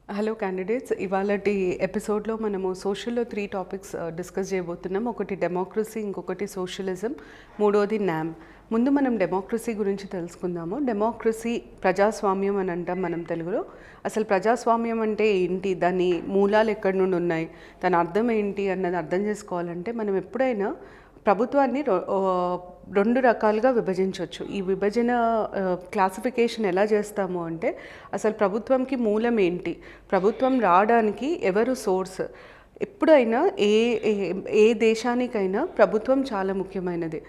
Hello candidates, ఇవాళటి ఎపిసోడ్లో మనము సోషల్లో 3 topics discuss చేయబోతున్నాం. ఒకటి డెమోక్రసీ, ఇంకొకటి సోషలిజం, మూడోది న్యామ్. ముందు మనం డెమోక్రసీ గురించి తెలుసుకుందాము. డెమోక్రసీ ప్రజాస్వామ్యం అని అంటాం మనం తెలుగులో. అసలు ప్రజాస్వామ్యం అంటే ఏంటి, దాని మూలాలు ఎక్కడి నుండి ఉన్నాయి, దాని అర్థం ఏంటి అన్నది అర్థం చేసుకోవాలంటే మనం ఎప్పుడైనా ప్రభుత్వాన్ని రెండు రకాలుగా విభజించవచ్చు. ఈ విభజన క్లాసిఫికేషన్ ఎలా చేస్తాము అంటే, అసలు ప్రభుత్వంకి మూలం ఏంటి, ప్రభుత్వం రావడానికి ఎవరు సోర్స్. ఎప్పుడైనా ఏ దేశానికైనా ప్రభుత్వం చాలా ముఖ్యమైనది.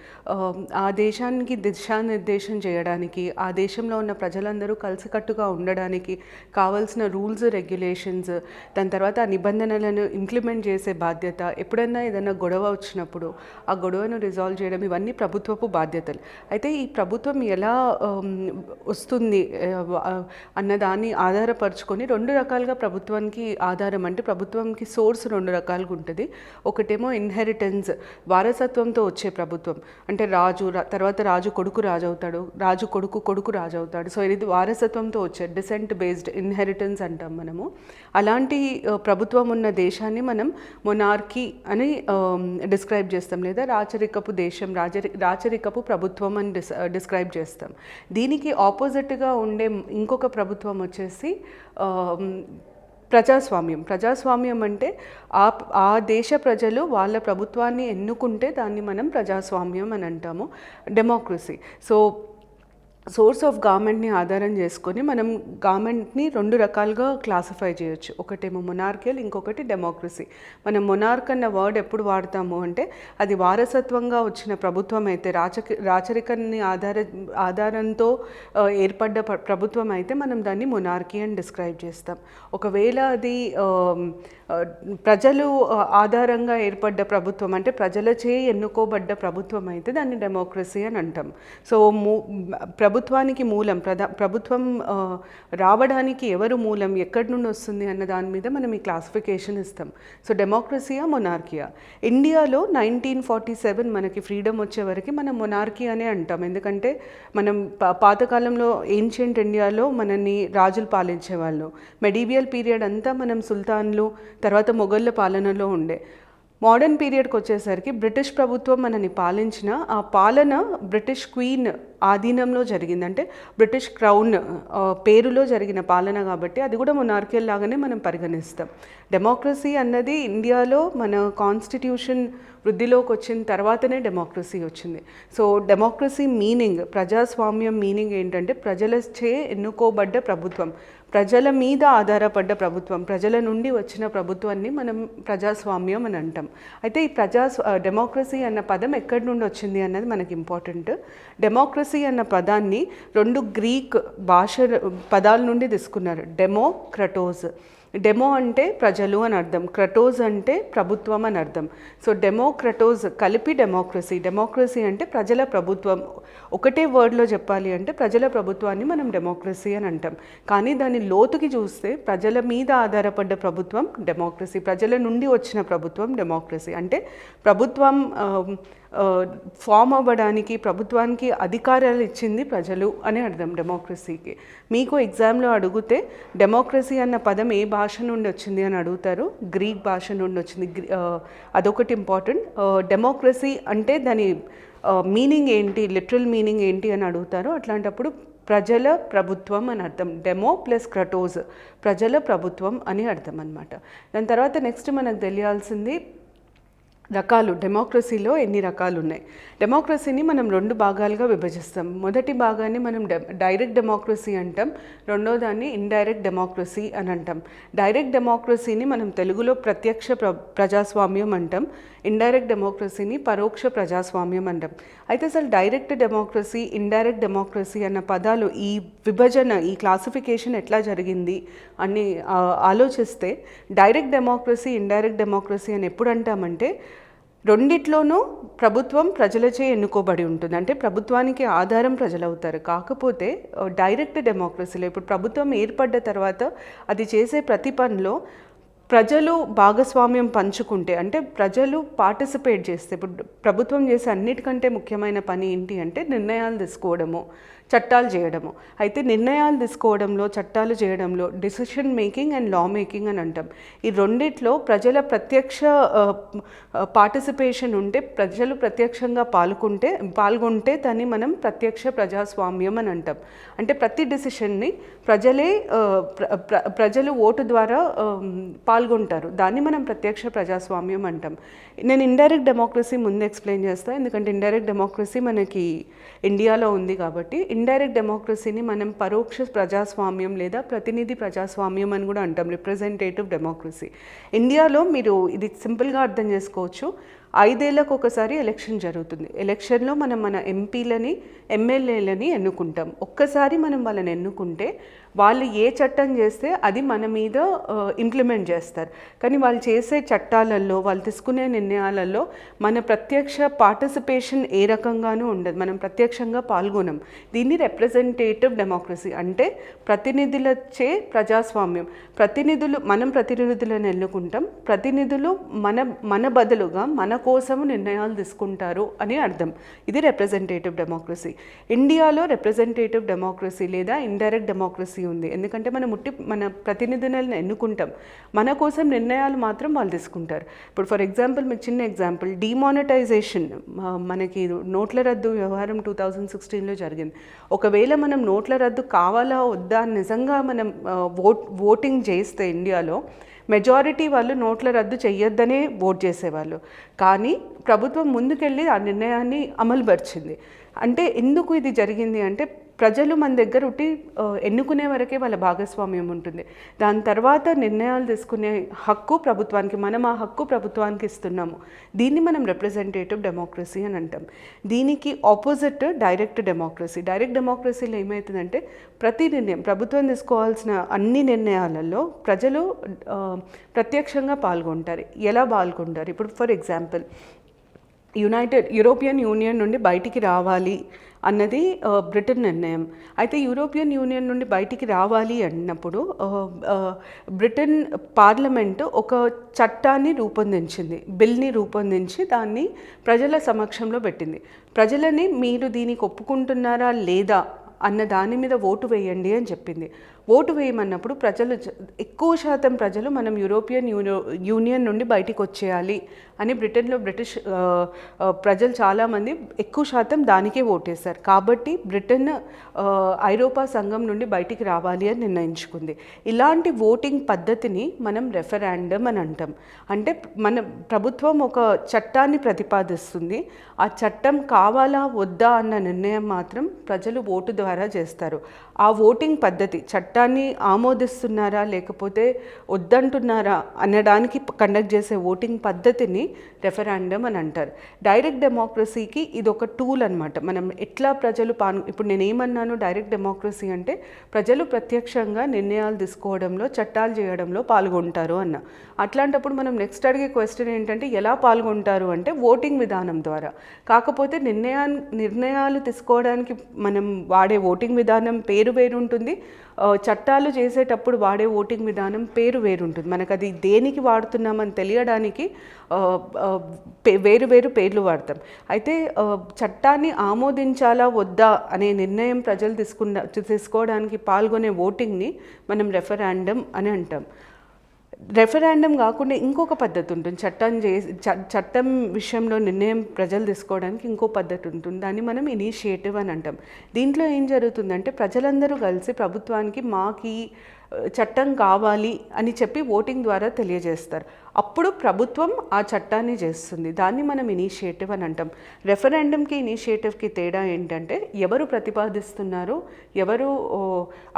ఆ దేశానికి దిశానిర్దేశం చేయడానికి, ఆ దేశంలో ఉన్న ప్రజలందరూ కలిసికట్టుగా ఉండడానికి కావాల్సిన రూల్స్, రెగ్యులేషన్స్, దాని తర్వాత ఆ నిబంధనలను ఇంప్లిమెంట్ చేసే బాధ్యత, ఎప్పుడైనా ఏదైనా గొడవ వచ్చినప్పుడు ఆ గొడవను రిజాల్వ్ చేయడం, ఇవన్నీ ప్రభుత్వపు బాధ్యతలు. అయితే ఈ ప్రభుత్వం ఎలా వస్తుంది అన్నదాన్ని ఆధారపరుచుకొని రెండు రకాలుగా ప్రభుత్వానికి ఆధారం, అంటే ప్రభుత్వంకి సోర్స్ రెండు రకాలుగా ఉంటుంది. ఒకటేమో ఇన్హెరిటెన్స్, వారసత్వంతో వచ్చే ప్రభుత్వం, అంటే రాజు తర్వాత రాజు కొడుకు రాజు అవుతాడు, రాజు కొడుకు కొడుకు రాజు అవుతాడు. సో ఇది వారసత్వంతో వచ్చే డిసెంట్ బేస్డ్ ఇన్హెరిటెన్స్ అంటాం మనము. అలాంటి ప్రభుత్వం ఉన్న దేశాన్ని మనం మొనార్కీ అని డిస్క్రైబ్ చేస్తాం, లేదా రాచరికపు దేశం, రాచరికపు ప్రభుత్వం అని డిస్క్రైబ్ చేస్తాం. దీనికి ఆపోజిట్గా ఉండే ఇంకొక ప్రభుత్వం వచ్చేసి ప్రజాస్వామ్యం అంటే ఆ దేశ ప్రజలు వాళ్ళ ప్రభుత్వాన్ని ఎన్నుకుంటే దాన్ని మనం ప్రజాస్వామ్యం అని అంటాము. డెమోక్రసీ, సోర్స్ ఆఫ్ గవర్నమెంట్ని ఆధారం చేసుకొని మనం గవర్నమెంట్ని రెండు రకాలుగా క్లాసిఫై చేయొచ్చు. ఒకటేమో మొనార్కియల్, ఇంకొకటి డెమోక్రసీ. మనం మొనార్క్ అన్న వర్డ్ ఎప్పుడు వాడతాము అంటే, అది వారసత్వంగా వచ్చిన ప్రభుత్వం అయితే, రాచరికాన్ని ఆధారంతో ఏర్పడ్డ ప్రభుత్వం అయితే మనం దాన్ని మొనార్కీ అని డిస్క్రైబ్ చేస్తాం. ఒకవేళ అది ప్రజలు ఆధారంగా ఏర్పడ్డ ప్రభుత్వం, అంటే ప్రజలచే ఎన్నుకోబడ్డ ప్రభుత్వం అయితే దాన్ని డెమోక్రసీ అని అంటాం. సో ప్రభుత్వానికి మూలం, ప్రభుత్వం రావడానికి ఎవరు మూలం, ఎక్కడి నుండి వస్తుంది అన్న దాని మీద మనం ఈ క్లాసిఫికేషన్ ఇస్తాం. సో డెమోక్రసీయా, మొనార్కియా. ఇండియాలో 1947 మనకి ఫ్రీడమ్ వచ్చే వరకు మనం మొనార్కీ అనే అంటాం. ఎందుకంటే మనం పాతకాలంలో ఏన్షియంట్ ఇండియాలో మనల్ని రాజులు పాలించేవాళ్ళు. మెడీవియల్ పీరియడ్ అంతా మనం సుల్తాన్లు, తర్వాత మొఘళ్ళ పాలనలో ఉండే. మోడర్న్ పీరియడ్కి వచ్చేసరికి బ్రిటిష్ ప్రభుత్వం మనని పాలించిన ఆ పాలన బ్రిటిష్ క్వీన్ ఆధీనంలో జరిగింది, అంటే బ్రిటిష్ క్రౌన్ పేరులో జరిగిన పాలన, కాబట్టి అది కూడా మొనార్కియల్ లాగానే మనం పరిగణిస్తాం. డెమోక్రసీ అన్నది ఇండియాలో మన కాన్స్టిట్యూషన్ వృద్ధిలోకి వచ్చిన తర్వాతనే డెమోక్రసీ వచ్చింది. సో డెమోక్రసీ మీనింగ్, ప్రజాస్వామ్యం మీనింగ్ ఏంటంటే ప్రజలచే ఎన్నుకోబడ్డ ప్రభుత్వం, ప్రజల మీద ఆధారపడ్డ ప్రభుత్వం, ప్రజల నుండి వచ్చిన ప్రభుత్వాన్ని మనం ప్రజాస్వామ్యం అని అంటాం. అయితే ఈ డెమోక్రసీ అన్న పదం ఎక్కడి నుండి వచ్చింది అన్నది మనకి ఇంపార్టెంట్. డెమోక్రసీ అన్న పదాన్ని రెండు గ్రీక్ పదాల నుండి తీసుకున్నారు. డెమో, క్రటోస్. డెమో అంటే ప్రజలు అని అర్థం, క్రటోజ్ అంటే ప్రభుత్వం అని అర్థం. సో డెమో, క్రటోజ్ కలిపి డెమోక్రసీ అంటే ప్రజల ప్రభుత్వం. ఒకటే వర్డ్లో చెప్పాలి అంటే ప్రజల ప్రభుత్వాన్ని మనం డెమోక్రసీ అని అంటాం. కానీ దాని లోతుకి చూస్తే ప్రజల మీద ఆధారపడ్డ ప్రభుత్వం డెమోక్రసీ, ప్రజల నుండి వచ్చిన ప్రభుత్వం డెమోక్రసీ. అంటే ప్రభుత్వం ఫామ్ అవ్వడానికి, ప్రభుత్వానికి అధికారాలు ఇచ్చింది ప్రజలు అని అర్థం డెమోక్రసీకి. మీకు ఎగ్జామ్లో అడిగితే డెమోక్రసీ అన్న పదం ఏ భాష నుండి వచ్చింది అని అడుగుతారు. గ్రీక్ భాష నుండి వచ్చింది, అదొకటి ఇంపార్టెంట్. డెమోక్రసీ అంటే దాని మీనింగ్ ఏంటి, లిటరల్ మీనింగ్ ఏంటి అని అడుగుతారు. అట్లాంటప్పుడు ప్రజల ప్రభుత్వం అని అర్థం. డెమో ప్లస్ క్రటోజ్, ప్రజల ప్రభుత్వం అని అర్థం అన్నమాట. దాని తర్వాత నెక్స్ట్ మనకు తెలియాల్సింది రకాలు. డెమోక్రసీలో ఎన్ని రకాలు ఉన్నాయి. డెమోక్రసీని మనం రెండు భాగాలుగా విభజిస్తాం. మొదటి భాగాన్ని మనం డైరెక్ట్ డెమోక్రసీ అంటాం, రెండో దాన్ని ఇండైరెక్ట్ డెమోక్రసీ అని అంటాం. డైరెక్ట్ డెమోక్రసీని మనం తెలుగులో ప్రత్యక్ష ప్రజాస్వామ్యం అంటాం, ఇండైరెక్ట్ డెమోక్రసీని పరోక్ష ప్రజాస్వామ్యం అంటాం. అయితే అసలు డైరెక్ట్ డెమోక్రసీ, ఇండైరెక్ట్ డెమోక్రసీ అన్న పదాలు, ఈ విభజన, ఈ క్లాసిఫికేషన్ ఎట్లా జరిగింది అని ఆలోచిస్తే, డైరెక్ట్ డెమోక్రసీ, ఇండైరెక్ట్ డెమోక్రసీ అని ఎప్పుడు అంటామంటే, రెండిట్లోనూ ప్రభుత్వం ప్రజలచే ఎన్నుకోబడి ఉంటుంది, అంటే ప్రభుత్వానికి ఆధారం ప్రజలు అవుతారు. కాకపోతే డైరెక్ట్ డెమోక్రసీలో ఇప్పుడు ప్రభుత్వం ఏర్పడ్డ తర్వాత అది చేసే ప్రతి పనిలో ప్రజలు భాగస్వామ్యం పంచుకుంటే, అంటే ప్రజలు పార్టిసిపేట్ చేస్తే, ఇప్పుడు ప్రభుత్వం చేసే అన్నిటికంటే ముఖ్యమైన పని ఏంటి అంటే నిర్ణయాలు తీసుకోవడము, చట్టాలు చేయడము. అయితే నిర్ణయాలు తీసుకోవడంలో, చట్టాలు చేయడంలో decision making and law making అని అంటాం. ఈ రెండిట్లో ప్రజల ప్రత్యక్ష పార్టిసిపేషన్ ఉంటే, ప్రజలు ప్రత్యక్షంగా పాల్గొంటే దాన్ని మనం ప్రత్యక్ష ప్రజాస్వామ్యం అని అంటాం. అంటే ప్రతి డిసిషన్ని ప్రజలు ఓటు ద్వారా పాల్గొంటారు. దాన్ని మనం ప్రత్యక్ష ప్రజాస్వామ్యం అంటాం. నేను ఇండైరెక్ట్ డెమోక్రసీ ముందు ఎక్స్ప్లెయిన్ చేస్తాను, ఎందుకంటే ఇండైరెక్ట్ డెమోక్రసీ మనకి ఇండియాలో ఉంది కాబట్టి. ఇండైరెక్ట్ డెమోక్రసీని మనం పరోక్ష ప్రజాస్వామ్యం లేదా ప్రతినిధి ప్రజాస్వామ్యం అని కూడా అంటాం, రిప్రజెంటేటివ్ డెమోక్రసీ. ఇండియాలో మీరు ఇది సింపుల్గా అర్థం చేసుకోవచ్చు. 5 ఏళ్లకు ఒకసారి ఎలక్షన్ జరుగుతుంది. ఎలక్షన్లో మనం మన ఎంపీలని, ఎమ్మెల్యేలని ఎన్నుకుంటాం. ఒక్కసారి మనం వాళ్ళని ఎన్నుకుంటే వాళ్ళు ఏ చట్టం చేస్తే అది మన మీద ఇంప్లిమెంట్ చేస్తారు. కానీ వాళ్ళు చేసే చట్టాలలో, వాళ్ళు తీసుకునే నిర్ణయాలలో మన ప్రత్యక్ష పార్టిసిపేషన్ ఏ రకంగానూ ఉండదు. మనం ప్రత్యక్షంగా పాల్గొనం. దీన్ని రిప్రజెంటేటివ్ డెమోక్రసీ అంటే ప్రతినిధులచే ప్రజాస్వామ్యం. మనం ప్రతినిధులను ఎన్నుకుంటాం. ప్రతినిధులు మన బదులుగా మన కోసము నిర్ణయాలు తీసుకుంటారు అని అర్థం. ఇది రిప్రజెంటేటివ్ డెమోక్రసీ. ఇండియాలో రిప్రజెంటేటివ్ డెమోక్రసీ లేదా ఇండైరెక్ట్ డెమోక్రసీ ఉంది. ఎందుకంటే మన ప్రతినిధులను ఎన్నుకుంటాం, మన కోసం నిర్ణయాలు మాత్రం వాళ్ళు తీసుకుంటారు. ఇప్పుడు ఫర్ ఎగ్జాంపుల్, మీకు చిన్న ఎగ్జాంపుల్, డిమానిటైజేషన్, మనకి నోట్ల రద్దు వ్యవహారం 2016లో జరిగింది. ఒకవేళ మనం నోట్ల రద్దు కావాలా వద్దా నిజంగా మనం ఓటింగ్ చేస్తే ఇండియాలో మెజారిటీ వాళ్ళు నోట్ల రద్దు చెయ్యొద్దనే ఓట్ చేసేవాళ్ళు. కానీ ప్రభుత్వం ముందుకెళ్ళి ఆ నిర్ణయాన్ని అమలుపరిచింది. అంటే ఎందుకు ఇది జరిగింది అంటే, ప్రజలు మన దగ్గర ఉండి ఎన్నుకునే వరకే వాళ్ళ భాగస్వామ్యం ఉంటుంది. దాని తర్వాత నిర్ణయాలు తీసుకునే హక్కు ప్రభుత్వానికి, మనం ఆ హక్కు ప్రభుత్వానికి ఇస్తున్నాము. దీన్ని మనం రిప్రజెంటేటివ్ డెమోక్రసీ అని అంటాం. దీనికి ఆపోజిట్ డైరెక్ట్ డెమోక్రసీ. డైరెక్ట్ డెమోక్రసీలో ఏమవుతుందంటే, ప్రతి నిర్ణయం, ప్రభుత్వం తీసుకోవాల్సిన అన్ని నిర్ణయాలలో ప్రజలు ప్రత్యక్షంగా పాల్గొంటారు. ఎలా పాల్గొంటారు? ఇప్పుడు ఫర్ ఎగ్జాంపుల్, యూరోపియన్ యూనియన్ నుండి బయటికి రావాలి అన్నది బ్రిటన్ నిర్ణయం. అయితే యూరోపియన్ యూనియన్ నుండి బయటికి రావాలి అన్నప్పుడు బ్రిటన్ పార్లమెంటు ఒక చట్టాన్ని రూపొందించింది, బిల్ని రూపొందించి దాన్ని ప్రజల సమక్షంలో పెట్టింది. ప్రజలని మీరు దీనికి ఒప్పుకుంటున్నారా లేదా అన్న దాని మీద ఓటు వేయండి అని చెప్పింది. ఓటు వేయమన్నప్పుడు ఎక్కువ శాతం ప్రజలు మనం యూరోపియన్ యూనియన్ నుండి బయటికి వచ్చేయాలి అని బ్రిటిష్ ప్రజలు చాలామంది ఎక్కువ శాతం దానికే ఓటేశారు. కాబట్టి బ్రిటన్ ఐరోపా సంఘం నుండి బయటికి రావాలి అని నిర్ణయించుకుంది. ఇలాంటి ఓటింగ్ పద్ధతిని మనం రెఫరాండం అని అంటాం. అంటే మన ప్రభుత్వం ఒక చట్టాన్ని ప్రతిపాదిస్తుంది, ఆ చట్టం కావాలా వద్దా అన్న నిర్ణయం మాత్రం ప్రజలు ఓటు ద్వారా చేస్తారు. ఆ ఓటింగ్ పద్ధతి, చట్టాన్ని ఆమోదిస్తున్నారా లేకపోతే వద్దంటున్నారా అనడానికి కండక్ట్ చేసే ఓటింగ్ పద్ధతిని రెఫరాండం అని అంటారు. డైరెక్ట్ డెమోక్రసీకి ఇది ఒక టూల్ అనమాట. మనం ఎట్లా ఇప్పుడు నేనేమన్నాను, డైరెక్ట్ డెమోక్రసీ అంటే ప్రజలు ప్రత్యక్షంగా నిర్ణయాలు తీసుకోవడంలో, చట్టాలు చేయడంలో పాల్గొంటారు అన్న. అట్లాంటప్పుడు మనం నెక్స్ట్ అడిగే క్వశ్చన్ ఏంటంటే, ఎలా పాల్గొంటారు అంటే ఓటింగ్ విధానం ద్వారా. కాకపోతే నిర్ణయాలు తీసుకోవడానికి మనం వాడే ఓటింగ్ విధానం పేరు ఉంటుంది, చట్టాలు చేసేటప్పుడు వాడే ఓటింగ్ విధానం పేరు వేరుంటుంది. మనకు అది దేనికి వాడుతున్నామని తెలియడానికి వేరు పేర్లు వాడతాం. అయితే చట్టాన్ని ఆమోదించాలా వద్దా అనే నిర్ణయం ప్రజలు తీసుకోవడానికి పాల్గొనే ఓటింగ్ని మనం రెఫరాండం అని అంటాం. రెఫరాండం కాకుండా ఇంకొక పద్ధతి ఉంటుంది. చట్టం విషయంలో నిర్ణయం ప్రజలు తీసుకోవడానికి ఇంకో పద్ధతి ఉంటుంది. దాన్ని మనం ఇనిషియేటివ్ అని అంటాం. దీంట్లో ఏం జరుగుతుందంటే, ప్రజలందరూ కలిసి ప్రభుత్వానికి మాకు చట్టం కావాలి అని చెప్పి ఓటింగ్ ద్వారా తెలియజేస్తారు. అప్పుడు ప్రభుత్వం ఆ చట్టాన్ని చేస్తుంది. దాన్ని మనం ఇనిషియేటివ్ అని అంటాం. రెఫరెండంకి ఇనిషియేటివ్కి తేడా ఏంటంటే, ఎవరు ప్రతిపాదిస్తున్నారు, ఎవరు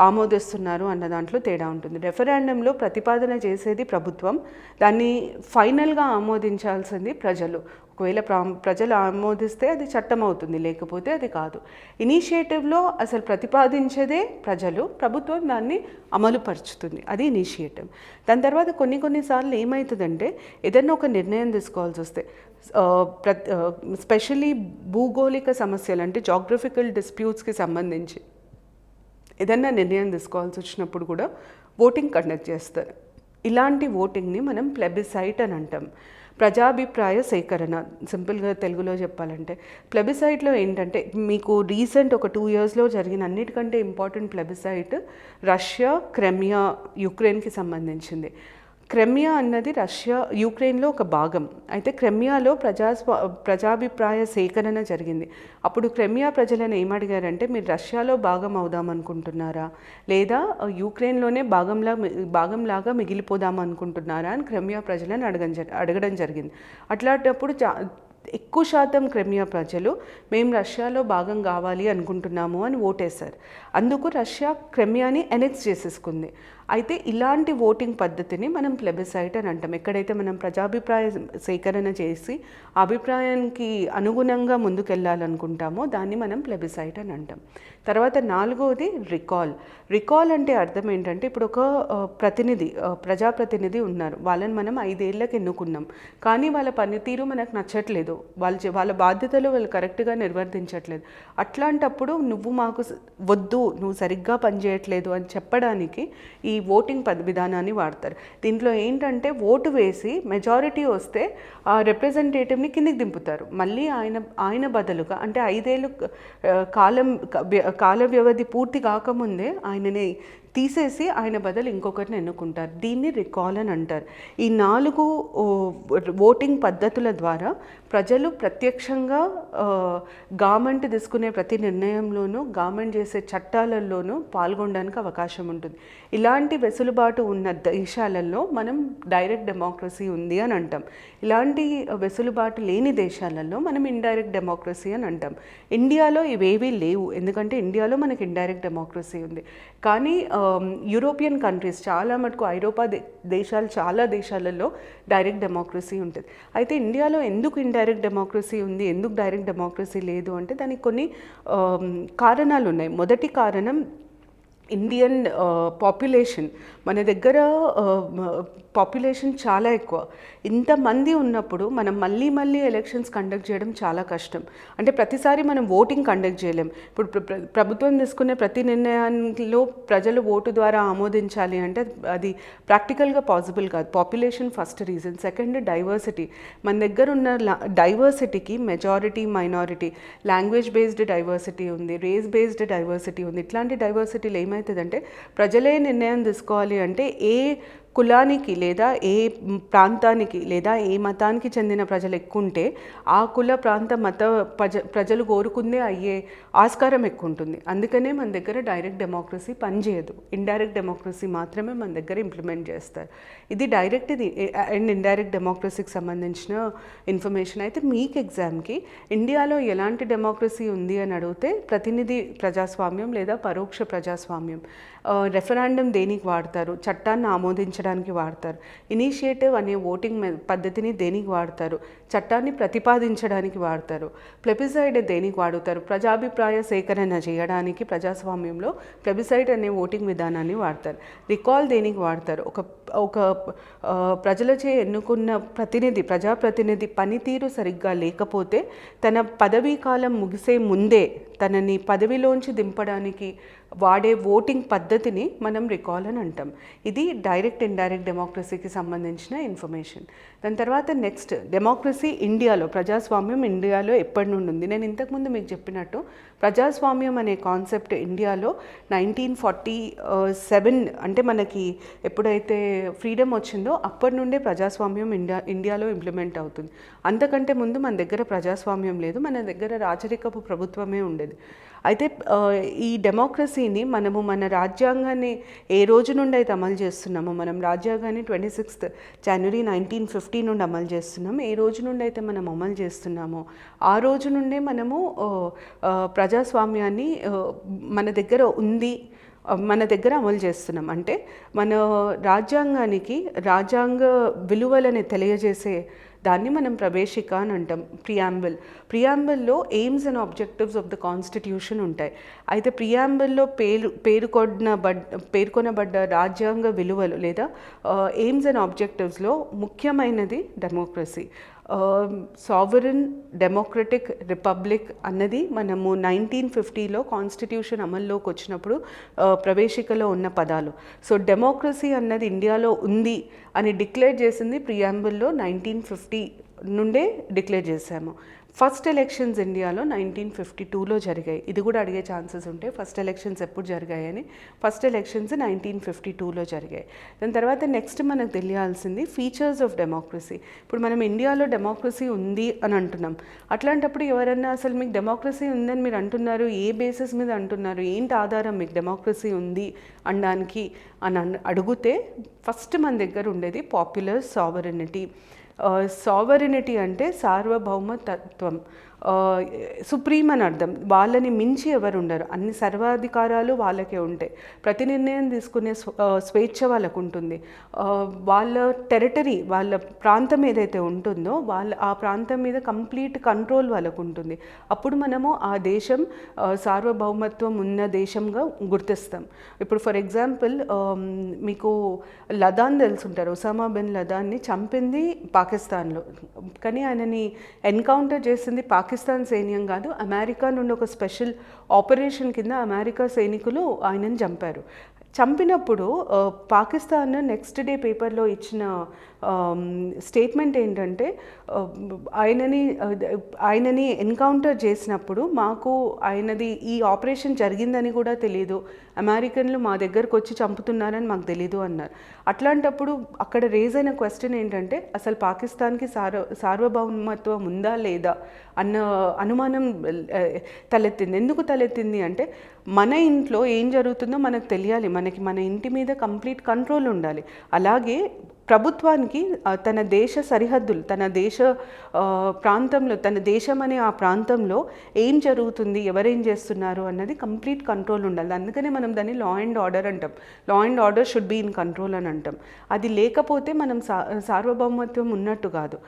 ఆమోదిస్తున్నారు అన్న దాంట్లో తేడా ఉంటుంది. రెఫరెండంలో ప్రతిపాదన చేసేది ప్రభుత్వం, దాన్ని ఫైనల్గా ఆమోదించాల్సింది ప్రజలు. ఒకవేళ ప్రజలు ఆమోదిస్తే అది చట్టం అవుతుంది, లేకపోతే అది కాదు. ఇనిషియేటివ్లో అసలు ప్రతిపాదించేదే ప్రజలు, ప్రభుత్వం దాన్ని అమలుపరుచుతుంది. అది ఇనిషియేటివ్. దాని తర్వాత కొన్నిసార్లు ఏమవుతుందంటే, ఏదైనా ఒక నిర్ణయం తీసుకోవాల్సి వస్తే, స్పెషలీ భూగోళిక సమస్యలు అంటే జాగ్రఫికల్ డిస్ప్యూట్స్కి సంబంధించి ఏదైనా నిర్ణయం తీసుకోవాల్సి వచ్చినప్పుడు కూడా ఓటింగ్ కండక్ట్ చేస్తారు. ఇలాంటి ఓటింగ్ని మనం ప్లెబిసైట్ అని అంటాం. ప్రజాభిప్రాయ సేకరణ, సింపుల్గా తెలుగులో చెప్పాలంటే ప్లెబిసైట్లో ఏంటంటే మీకు రీసెంట్ ఒక 2 yearsలో జరిగిన అన్నిటికంటే ఇంపార్టెంట్ ప్లెబిసైట్ రష్యా, క్రెమియా, యుక్రెయిన్కి సంబంధించింది. క్రెమియా అన్నది రష్యా యుక్రెయిన్లో ఒక భాగం. అయితే క్రెమియాలో ప్రజాభిప్రాయ సేకరణ జరిగింది. అప్పుడు క్రెమియా ప్రజలను ఏమడిగారంటే, మీరు రష్యాలో భాగం అవుదాం అనుకుంటున్నారా, లేదా యుక్రెయిన్లోనే భాగంలాగా మిగిలిపోదాం అనుకుంటున్నారా అని క్రెమియా ప్రజలను అడగడం జరిగింది. అట్లాంటప్పుడు ఎక్కువ శాతం క్రెమియా ప్రజలు మేము రష్యాలో భాగం కావాలి అనుకుంటున్నాము అని ఓటేశారు. అందుకు రష్యా క్రెమియాని ఎనెక్స్ చేసేసుకుంది. అయితే ఇలాంటి ఓటింగ్ పద్ధతిని మనం ప్లెబిసైట్ అని అంటాం. ఎక్కడైతే మనం ప్రజాభిప్రాయ సేకరణ చేసి అభిప్రాయానికి అనుగుణంగా ముందుకెళ్ళాలనుకుంటామో దాన్ని మనం ప్లెబిసైట్ అని అంటాం. తర్వాత 4వది రికాల్ అంటే అర్థం ఏంటంటే, ఇప్పుడు ఒక ప్రజాప్రతినిధి ఉన్నారు, వాళ్ళని మనం 5 ఏళ్ళకి ఎన్నుకున్నాం, కానీ వాళ్ళ పనితీరు మనకు నచ్చట్లేదు, వాళ్ళ బాధ్యతలు వాళ్ళు కరెక్ట్గా నిర్వర్తించట్లేదు. అట్లాంటప్పుడు నువ్వు మాకు వద్దు, నువ్వు సరిగ్గా పనిచేయట్లేదు అని చెప్పడానికి ఈ ఓటింగ్ విధానాన్ని వాడతారు. దీంట్లో ఏంటంటే ఓటు వేసి మెజారిటీ వస్తే ఆ రిప్రజెంటేటివ్ని కిందికి దింపుతారు. మళ్ళీ ఆయన బదులుగా అంటే 5 ఏళ్ళు కాల వ్యవధి పూర్తి కాకముందే ఆయనని తీసేసి ఆయన బదులు ఇంకొకరిని ఎన్నుకుంటారు. దీన్ని రికాల్ అని అంటారు. ఈ 4 ఓటింగ్ పద్ధతుల ద్వారా ప్రజలు ప్రత్యక్షంగా గవర్నమెంట్ తీసుకునే ప్రతి నిర్ణయంలోనూ, గవర్నమెంట్ చేసే చట్టాలలోనూ పాల్గొనడానికి అవకాశం ఉంటుంది. ఇలాంటి వెసులుబాటు ఉన్న దేశాలలో మనం డైరెక్ట్ డెమోక్రసీ ఉంది అని అంటాం. ఇలాంటి వెసులుబాటు లేని దేశాలలో మనం ఇండైరెక్ట్ డెమోక్రసీ అని అంటాం. ఇండియాలో ఇవేవీ లేవు, ఎందుకంటే ఇండియాలో మనకి ఇండైరెక్ట్ డెమోక్రసీ ఉంది. కానీ యూరోపియన్ కంట్రీస్ చాలా మటుకు, ఐరోపా చాలా దేశాలలో డైరెక్ట్ డెమోక్రసీ ఉంటుంది. అయితే ఇండియాలో ఎందుకు ఇండైరెక్ట్ డెమోక్రసీ ఉంది, ఎందుకు డైరెక్ట్ డెమోక్రసీ లేదు అంటే దానికి కొన్ని కారణాలు ఉన్నాయి. మొదటి కారణం ఇండియన్ పాపులేషన్. మన దగ్గర పాపులేషన్ చాలా ఎక్కువ. ఇంతమంది ఉన్నప్పుడు మనం మళ్ళీ ఎలక్షన్స్ కండక్ట్ చేయడం చాలా కష్టం. అంటే ప్రతిసారి మనం ఓటింగ్ కండక్ట్ చేయలేం. ఇప్పుడు ప్రభుత్వం తీసుకునే ప్రతి నిర్ణయంలో ప్రజలు ఓటు ద్వారా ఆమోదించాలి అంటే అది ప్రాక్టికల్గా పాసిబుల్ కాదు. Population first reason. Second, diversity. మన దగ్గర ఉన్న డైవర్సిటీకి majority, minority, language based diversity ఉంది, రేస్ బేస్డ్ డైవర్సిటీ ఉంది. ఇట్లాంటి డైవర్సిటీలు ఏమవుతుందంటే ప్రజలే నిర్ణయం తీసుకోవాలి అంటే ఏ కులానికి లేదా ఏ ప్రాంతానికి లేదా ఏ మతానికి చెందిన ప్రజలు ఎక్కువ ఉంటే ఆ కుల ప్రాంత మత ప్రజలు కోరుకుందే అయ్యే ఆస్కారం ఎక్కువ ఉంటుంది. అందుకనే మన దగ్గర డైరెక్ట్ డెమోక్రసీ పనిచేయదు. ఇండైరెక్ట్ డెమోక్రసీ మాత్రమే మన దగ్గర ఇంప్లిమెంట్ చేస్తారు. ఇది డైరెక్ట్ అండ్ ఇండైరెక్ట్ డెమోక్రసీకి సంబంధించిన ఇన్ఫర్మేషన్. అయితే మీకు ఎగ్జామ్కి ఇండియాలో ఎలాంటి డెమోక్రసీ ఉంది అని అడిగితే ప్రతినిధి ప్రజాస్వామ్యం లేదా పరోక్ష ప్రజాస్వామ్యం. రెఫరెండం దేనికి వాడతారు? చట్టాన్ని ఆమోదించడానికి వాడతారు. ఇనిషియేటివ్ అనే ఓటింగ్ పద్ధతిని దేనికి వాడతారు? చట్టాన్ని ప్రతిపాదించడానికి వాడతారు. ప్లెబిసైడ్ దేనికి వాడుతారు? ప్రజాభిప్రాయ సేకరణ చేయడానికి ప్రజాస్వామ్యంలో ప్లెబిసైడ్ అనే ఓటింగ్ విధానాన్ని వాడతారు. రికాల్ దేనికి వాడతారు? ఒక ప్రజలచే ఎన్నుకున్న ప్రజాప్రతినిధి పనితీరు సరిగ్గా లేకపోతే తన పదవీ కాలం ముగిసే ముందే తనని పదవిలోంచి దింపడానికి వాడే ఓటింగ్ పద్ధతిని మనం రికాల్ అని అంటాం. ఇది డైరెక్ట్ ఇండైరెక్ట్ డెమోక్రసీకి సంబంధించిన ఇన్ఫర్మేషన్. దాని తర్వాత నెక్స్ట్, డెమోక్రసీ ఇండియాలో, ప్రజాస్వామ్యం ఇండియాలో ఎప్పటి నుండి ఉంది? నేను ఇంతకుముందు మీకు చెప్పినట్టు ప్రజాస్వామ్యం అనే కాన్సెప్ట్ ఇండియాలో 1947 అంటే మనకి ఎప్పుడైతే ఫ్రీడమ్ వచ్చిందో అప్పటి నుండే ప్రజాస్వామ్యం ఇండియాలో ఇంప్లిమెంట్ అవుతుంది. అంతకంటే ముందు మన దగ్గర ప్రజాస్వామ్యం లేదు, మన దగ్గర రాచరికపు ప్రభుత్వమే ఉండేది. అయితే ఈ డెమోక్రసీని మనము మన రాజ్యాంగాన్ని ఏ రోజు నుండి అయితే అమలు చేస్తున్నామో, మనం రాజ్యాంగాన్ని 26 జనవరి 1950 నుండి అమలు చేస్తున్నాం. ఏ రోజు నుండి అయితే మనం అమలు చేస్తున్నామో ఆ రోజు నుండే మనము ప్రజాస్వామ్యాన్ని మన దగ్గర ఉంది, మన దగ్గర అమలు చేస్తున్నాం. అంటే మన రాజ్యాంగానికి రాజ్యాంగ విలువలని తెలియజేసే దాన్ని మనం ప్రవేశిక అని అంటాం. ప్రియాంబుల్లో aims and objectives of the constitution ఉంటాయి. అయితే ప్రియాంబుల్లో పేర్కొనబడ్డ రాజ్యాంగ విలువలు లేదా ఎయిమ్స్ అండ్ ఆబ్జెక్టివ్స్లో ముఖ్యమైనది డెమోక్రసీ. సావరన్ డెమోక్రటిక్ రిపబ్లిక్ అన్నది మనము 1950లో కాన్స్టిట్యూషన్ అమల్లోకి వచ్చినప్పుడు ప్రవేశికలో ఉన్న పదాలు. సో డెమోక్రసీ అన్నది ఇండియాలో ఉంది అని డిక్లేర్ చేసింది ప్రియాంబుల్లో 1950 నుండే డిక్లేర్ చేశాము. ఫస్ట్ ఎలక్షన్స్ ఇండియాలో 1952లో జరిగాయి. ఇది కూడా అడిగే ఛాన్సెస్ ఉంటాయి, ఫస్ట్ ఎలక్షన్స్ ఎప్పుడు జరిగాయని. ఫస్ట్ ఎలక్షన్స్ 1952లో జరిగాయి. దాని తర్వాత నెక్స్ట్ మనకు తెలియాల్సింది ఫీచర్స్ ఆఫ్ డెమోక్రసీ. ఇప్పుడు మనం ఇండియాలో డెమోక్రసీ ఉంది అని అంటున్నాం. అట్లాంటప్పుడు ఎవరన్నా అసలు మీకు డెమోక్రసీ ఉందని మీరు అంటున్నారు, ఏ బేసిస్ మీద అంటున్నారు, ఏంటి ఆధారం మీకు డెమోక్రసీ ఉంది అనడానికి అని అడిగితే ఫస్ట్ మన దగ్గర ఉండేది పాపులర్ సావరెనిటీ. సావరెనిటీ అంటే సార్వభౌమతత్వం, సుప్రీం అని అర్థం. వాళ్ళని మించి ఎవరు ఉండరు, అన్ని సర్వాధికారాలు వాళ్ళకే ఉంటాయి. ప్రతి నిర్ణయం తీసుకునే స్వేచ్ఛ వాళ్ళకు ఉంటుంది. వాళ్ళ టెరిటరీ, వాళ్ళ ప్రాంతం ఏదైతే ఉంటుందో ఆ ప్రాంతం మీద కంప్లీట్ కంట్రోల్ వాళ్ళకు ఉంటుంది. అప్పుడు మనము ఆ దేశం సార్వభౌమత్వం ఉన్న దేశంగా గుర్తిస్తాం. ఇప్పుడు ఫర్ ఎగ్జాంపుల్ మీకు లదాన్ తెలుసుంటారు. ఒసామా బిన్ లదాన్ని చంపింది పాకిస్తాన్లో, కానీ ఆయనని ఎన్కౌంటర్ చేసింది పాకిస్తాన్ సైన్యం కాదు, అమెరికా నుండి ఒక స్పెషల్ ఆపరేషన్ కింద అమెరికా సైనికులు ఆయనను చంపారు. చంపినప్పుడు పాకిస్తాన్ నెక్స్ట్ డే పేపర్లో ఇచ్చిన స్టేట్మెంట్ ఏంటంటే ఆయనని ఎన్కౌంటర్ చేసినప్పుడు మాకు ఆయనది ఈ ఆపరేషన్ జరిగిందని కూడా తెలియదు, అమెరికన్లు మా దగ్గరకు వచ్చి చంపుతున్నారని మాకు తెలీదు అన్నారు. అట్లాంటప్పుడు అక్కడ రేజ్ అయిన క్వశ్చన్ ఏంటంటే అసలు పాకిస్తాన్కి సార్వభౌమత్వం ఉందా లేదా అన్న అనుమానం తలెత్తింది. ఎందుకు తలెత్తింది అంటే మన ఇంట్లో ఏం జరుగుతుందో మనకు తెలియాలి, మన ఇంటి మీద కంప్లీట్ కంట్రోల్ ఉండాలి. అలాగే ప్రభుత్వానికి తన దేశ సరిహద్దులు, తన దేశ ప్రాంతంలో, తన దేశం అనే ఆ ప్రాంతంలో ఏం జరుగుతుంది, ఎవరేం చేస్తున్నారు అన్నది కంప్లీట్ కంట్రోల్ ఉండాలి. అందుకనే మనం దాన్ని లా అండ్ ఆర్డర్ అంటాం. Law and order should be in control అని అంటాం. అది లేకపోతే మనం సార్వభౌమత్వం ఉన్నట్టు కాదు.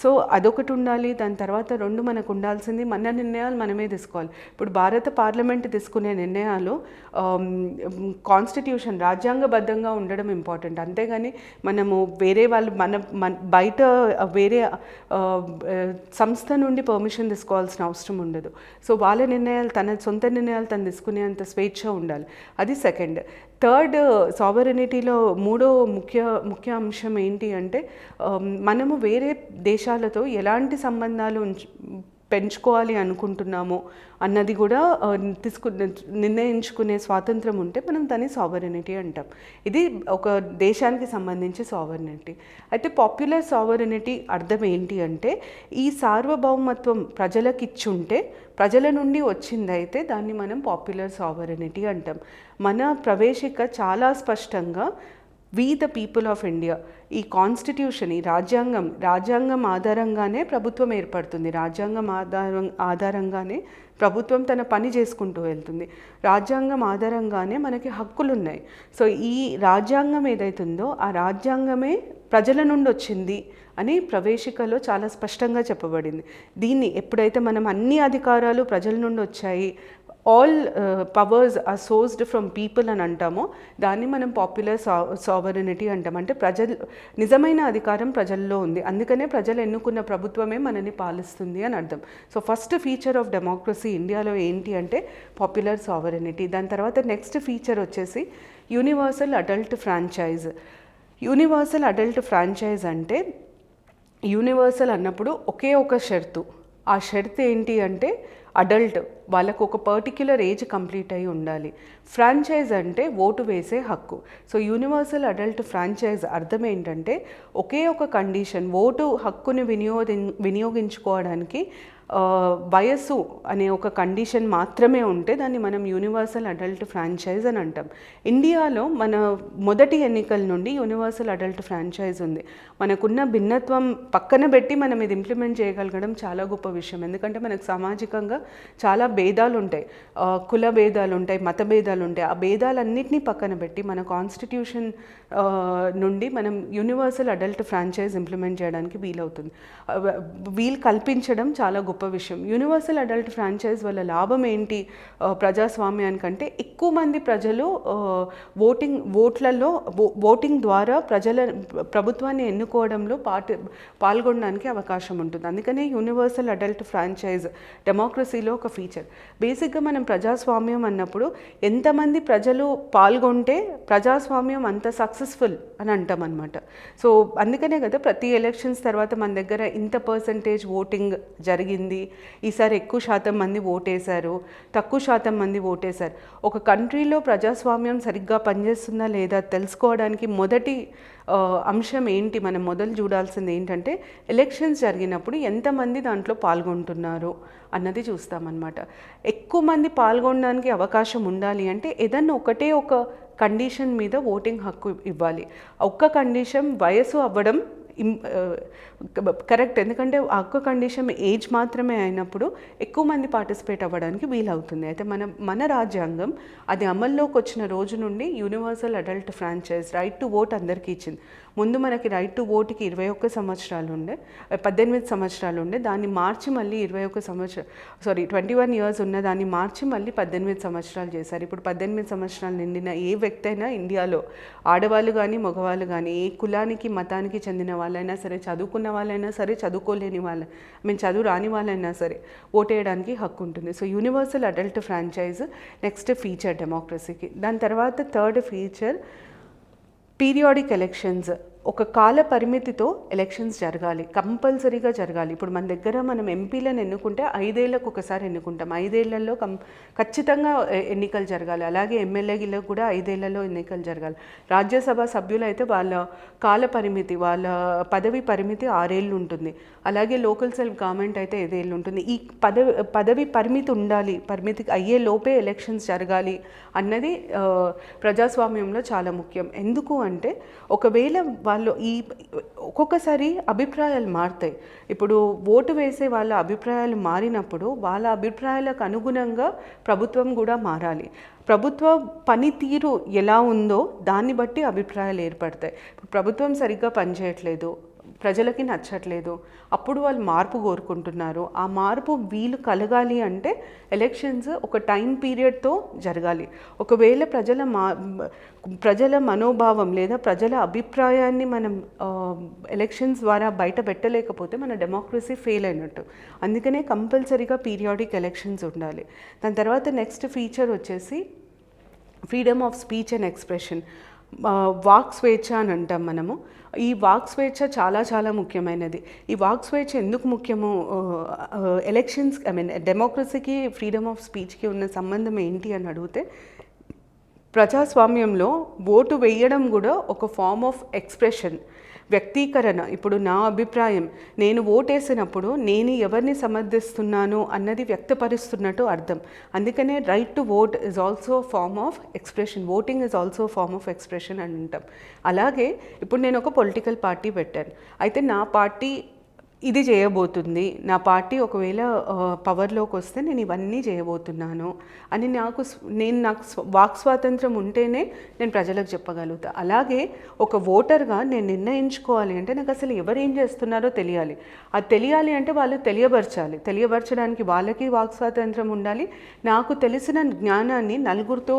సో అదొకటి ఉండాలి. దాని తర్వాత రెండు, మనకు ఉండాల్సింది మన నిర్ణయాలు మనమే తీసుకోవాలి. ఇప్పుడు భారత పార్లమెంట్ తీసుకునే నిర్ణయాలు కాన్స్టిట్యూషన్ రాజ్యాంగబద్ధంగా ఉండడం ఇంపార్టెంట్. అంతేగాని మనము వేరే వాళ్ళు బయట వేరే సంస్థ నుండి పర్మిషన్ తీసుకోవాల్సిన అవసరం ఉండదు. సో వాళ్ళ నిర్ణయాలు, తన సొంత నిర్ణయాలు తను తీసుకునేంత స్వేచ్ఛ ఉండాలి. అది సెకండ్. థర్డ్, సావరెనిటీలో మూడో ముఖ్య అంశం ఏంటి అంటే మనము వేరే దేశాలతో ఎలాంటి సంబంధాలు పెంచుకోవాలి అనుకుంటున్నాము అన్నది కూడా నిర్ణయించుకునే స్వాతంత్రం ఉంటే మనం దాన్ని సావరెనిటీ అంటాం. ఇది ఒక దేశానికి సంబంధించి సావరెనిటీ. అయితే పాపులర్ సావరెనిటీ అర్థం ఏంటి అంటే ఈ సార్వభౌమత్వం ప్రజలకు ఇచ్చుంటే, ప్రజల నుండి వచ్చిందైతే దాన్ని మనం పాపులర్ సావరెనిటీ అంటాం. మన ప్రవేశిక చాలా స్పష్టంగా we the people of India, ఈ కాన్స్టిట్యూషన్, ఈ రాజ్యాంగం ఆధారంగానే ప్రభుత్వం ఏర్పడుతుంది. రాజ్యాంగం ఆధారంగానే ప్రభుత్వం తన పని చేసుకుంటూ వెళ్తుంది. రాజ్యాంగం ఆధారంగానే మనకి హక్కులు ఉన్నాయి. సో ఈ రాజ్యాంగం ఏదైతుందో ఆ రాజ్యాంగమే ప్రజల నుండి వచ్చింది అని ప్రవేశికలో చాలా స్పష్టంగా చెప్పబడింది. దీన్ని ఎప్పుడైతే మనం అన్ని అధికారాలు ప్రజల నుండి వచ్చాయి, all powers are sourced from people అని అంటామో దాన్ని మనం పాపులర్ సావరెనిటీ అంటాం. అంటే నిజమైన అధికారం ప్రజల్లో ఉంది, అందుకనే ప్రజలు ఎన్నుకున్న ప్రభుత్వమే మనని పాలిస్తుంది అని అర్థం. So first feature of democracy ఇండియాలో ఏంటి అంటే పాపులర్ సావరెనిటీ. దాని తర్వాత నెక్స్ట్ ఫీచర్ వచ్చేసి universal adult franchise. Universal adult franchise అంటే యూనివర్సల్ అన్నప్పుడు ఒకే ఒక షరతు. ఆ షరతు ఏంటి అంటే అడల్ట్, వాళ్ళకు ఒక పర్టిక్యులర్ ఏజ్ కంప్లీట్ అయి ఉండాలి. ఫ్రాంచైజ్ అంటే ఓటు వేసే హక్కు. సో యూనివర్సల్ అడల్ట్ ఫ్రాంచైజ్ అర్థం ఏంటంటే ఒకే ఒక కండిషన్, ఓటు హక్కుని వినియోగించుకోవడానికి వయస్సు అనే ఒక కండిషన్ మాత్రమే ఉంటే దాన్ని మనం యూనివర్సల్ అడల్ట్ ఫ్రాంచైజ్ అని అంటాం. ఇండియాలో మన మొదటి ఎన్నికల నుండి యూనివర్సల్ అడల్ట్ ఫ్రాంచైజ్ ఉంది. మనకున్న భిన్నత్వం పక్కన పెట్టి మనం ఇది ఇంప్లిమెంట్ చేయగలగడం చాలా గొప్ప విషయం. ఎందుకంటే మనకు సామాజికంగా చాలా భేదాలు ఉంటాయి, కుల భేదాలు ఉంటాయి, మత భేదాలు ఉంటాయి. ఆ భేదాలన్నింటినీ పక్కన పెట్టి మన కాన్స్టిట్యూషన్ నుండి మనం యూనివర్సల్ అడల్ట్ ఫ్రాంచైజ్ ఇంప్లిమెంట్ చేయడానికి వీలవుతుంది. వీలు కల్పించడం చాలా గొప్ప విషయం. యూనివర్సల్ అడల్ట్ ఫ్రాంచైజ్ వల్ల లాభం ఏంటి ప్రజాస్వామ్యానికంటే, ఎక్కువ మంది ప్రజలు ఓటింగ్ ద్వారా ప్రభుత్వాన్ని ఎన్నుకోవడంలో పాల్గొనడానికి అవకాశం ఉంటుంది. అందుకనే యూనివర్సల్ అడల్ట్ ఫ్రాంచైజ్ డెమోక్రసీలో ఒక ఫీచర్. బేసిక్గా మనం ప్రజాస్వామ్యం అన్నప్పుడు ఎంతమంది ప్రజలు పాల్గొంటే ప్రజాస్వామ్యం అంత సక్సెస్ఫుల్ అని అంటాం అనమాట. సో అందుకనే కదా ప్రతి ఎలక్షన్స్ తర్వాత మన దగ్గర ఇంత పర్సంటేజ్ ఓటింగ్ జరిగింది, ఈసారి ఎక్కువ శాతం మంది ఓటేశారు, తక్కువ శాతం మంది ఓటేశారు. ఒక కంట్రీలో ప్రజాస్వామ్యం సరిగ్గా పనిచేస్తుందా లేదా తెలుసుకోవడానికి మొదటి అంశం ఏంటి, మనం మొదలు చూడాల్సింది ఏంటంటే ఎలక్షన్స్ జరిగినప్పుడు ఎంతమంది దాంట్లో పాల్గొంటున్నారు అన్నది చూస్తామన్నమాట. ఎక్కువ మంది పాల్గొనడానికి అవకాశం ఉండాలి అంటే ఏదన్నా ఒకటే ఒక కండిషన్ మీద ఓటింగ్ హక్కు ఇవ్వాలి. ఒక్క కండిషన్ వయసు అవ్వడం కరెక్ట్, ఎందుకంటే ఒక్క కండిషన్ ఏజ్ మాత్రమే అయినప్పుడు ఎక్కువ మంది పార్టిసిపేట్ అవ్వడానికి వీలవుతుంది. అయితే మన రాజ్యాంగం అది అమల్లోకి వచ్చిన రోజు నుండి universal adult franchise right to vote అందరికీ ఇచ్చింది. ముందు మనకి రైట్ టు ఓట్కి 21 సంవత్సరాలు ఉండే, 18 సంవత్సరాలు ఉండే, దాన్ని మార్చి మళ్ళీ 21 ఇయర్స్ ఉన్న దాన్ని మార్చి మళ్ళీ 18 సంవత్సరాలు చేశారు. ఇప్పుడు 18 సంవత్సరాలు నిండిన ఏ వ్యక్తి అయినా ఇండియాలో, ఆడవాళ్ళు కానీ మగవాళ్ళు కానీ, ఏ కులానికి మతానికి చెందిన వాళ్ళైనా సరే, చదువుకున్న వాళ్ళైనా సరే, చదువుకోలేని వాళ్ళ చదువు రాని వాళ్ళైనా సరే ఓటేయడానికి హక్కు ఉంటుంది. So universal adult franchise next feature డెమోక్రసీకి. దాని తర్వాత థర్డ్ ఫీచర్ పీరియాడిక్ ఎలక్షన్స్. ఒక కాల పరిమితితో ఎలక్షన్స్ జరగాలి, కంపల్సరీగా జరగాలి. ఇప్పుడు మన దగ్గర మనం ఎంపీలను ఎన్నుకుంటే 5 ఏళ్ళకు ఒకసారి ఎన్నుకుంటాం, 5 ఏళ్లలో ఖచ్చితంగా ఎన్నికలు జరగాలి. అలాగే ఎమ్మెల్యేలకు కూడా 5 ఏళ్లలో ఎన్నికలు జరగాలి. రాజ్యసభ సభ్యులు అయితే వాళ్ళ కాల పరిమితి, వాళ్ళ పదవి పరిమితి 6 ఏళ్ళు ఉంటుంది. అలాగే లోకల్ సెల్ఫ్ గవర్నమెంట్ అయితే 5 ఏళ్ళు ఉంటుంది. ఈ పదవి పరిమితి ఉండాలి, పరిమితి అయ్యే లోపే ఎలక్షన్స్ జరగాలి అన్నది ప్రజాస్వామ్యంలో చాలా ముఖ్యం. ఎందుకు అంటే ఒకవేళ వాళ్ళు ఒక్కొక్కసారి అభిప్రాయాలు మారుతాయి. ఇప్పుడు ఓటు వేసే వాళ్ళ అభిప్రాయాలు మారినప్పుడు వాళ్ళ అభిప్రాయాలకు అనుగుణంగా ప్రభుత్వం కూడా మారాలి. ప్రభుత్వ పనితీరు ఎలా ఉందో దాన్ని బట్టి అభిప్రాయాలు ఏర్పడతాయి. ప్రభుత్వం సరిగ్గా పనిచేయట్లేదు, ప్రజలకి నచ్చట్లేదు, అప్పుడు వాళ్ళు మార్పు కోరుకుంటున్నారు. ఆ మార్పు వీలు కలగాలి అంటే ఎలక్షన్స్ ఒక టైం పీరియడ్తో జరగాలి. ఒకవేళ ప్రజల మనోభావం లేదా ప్రజల అభిప్రాయాన్ని మనం ఎలక్షన్స్ ద్వారా బయట పెట్టలేకపోతే మన డెమోక్రసీ ఫెయిల్ అయినట్టు. అందుకనే కంపల్సరీగా పీరియాడిక్ ఎలక్షన్స్ ఉండాలి. దాని తర్వాత నెక్స్ట్ ఫీచర్ వచ్చేసి freedom of speech and expression. Walk స్వేచ్ఛ అని అంటాం మనము. ఈ వాక్ స్వేచ్ఛ చాలా చాలా ముఖ్యమైనది. ఈ వాక్ స్వేచ్ఛ ఎందుకు ముఖ్యము, ఎలక్షన్స్ డెమోక్రసీకి ఫ్రీడమ్ ఆఫ్ స్పీచ్కి ఉన్న సంబంధం ఏంటి అని అడిగితే, ప్రజాస్వామ్యంలో ఓటు వేయడం కూడా ఒక ఫార్మ్ ఆఫ్ ఎక్స్ప్రెషన్, వ్యక్తీకరణ. ఇప్పుడు నా అభిప్రాయం, నేను ఓటేసినప్పుడు నేను ఎవరిని సమర్థిస్తున్నాను అన్నది వ్యక్తపరుస్తున్నట్టు అర్థం. అందుకనే right to vote is also form of expression, voting is also form of expression అని అంటాం. అలాగే ఇప్పుడు నేను ఒక పొలిటికల్ పార్టీ పెట్టాను, అయితే నా పార్టీ ఇది చేయబోతుంది, నా పార్టీ ఒకవేళ పవర్లోకి వస్తే నేను ఇవన్నీ చేయబోతున్నాను అని నాకు వాక్ స్వాతంత్రం ఉంటేనే నేను ప్రజలకు చెప్పగలుగుతా. అలాగే ఒక ఓటర్గా నేను నిర్ణయించుకోవాలి అంటే నాకు అసలు ఎవరు ఏం చేస్తున్నారో తెలియాలి. అది తెలియాలి అంటే వాళ్ళు తెలియబరచడానికి వాళ్ళకి వాక్ స్వాతంత్రం ఉండాలి. నాకు తెలిసిన జ్ఞానాన్ని నలుగురితో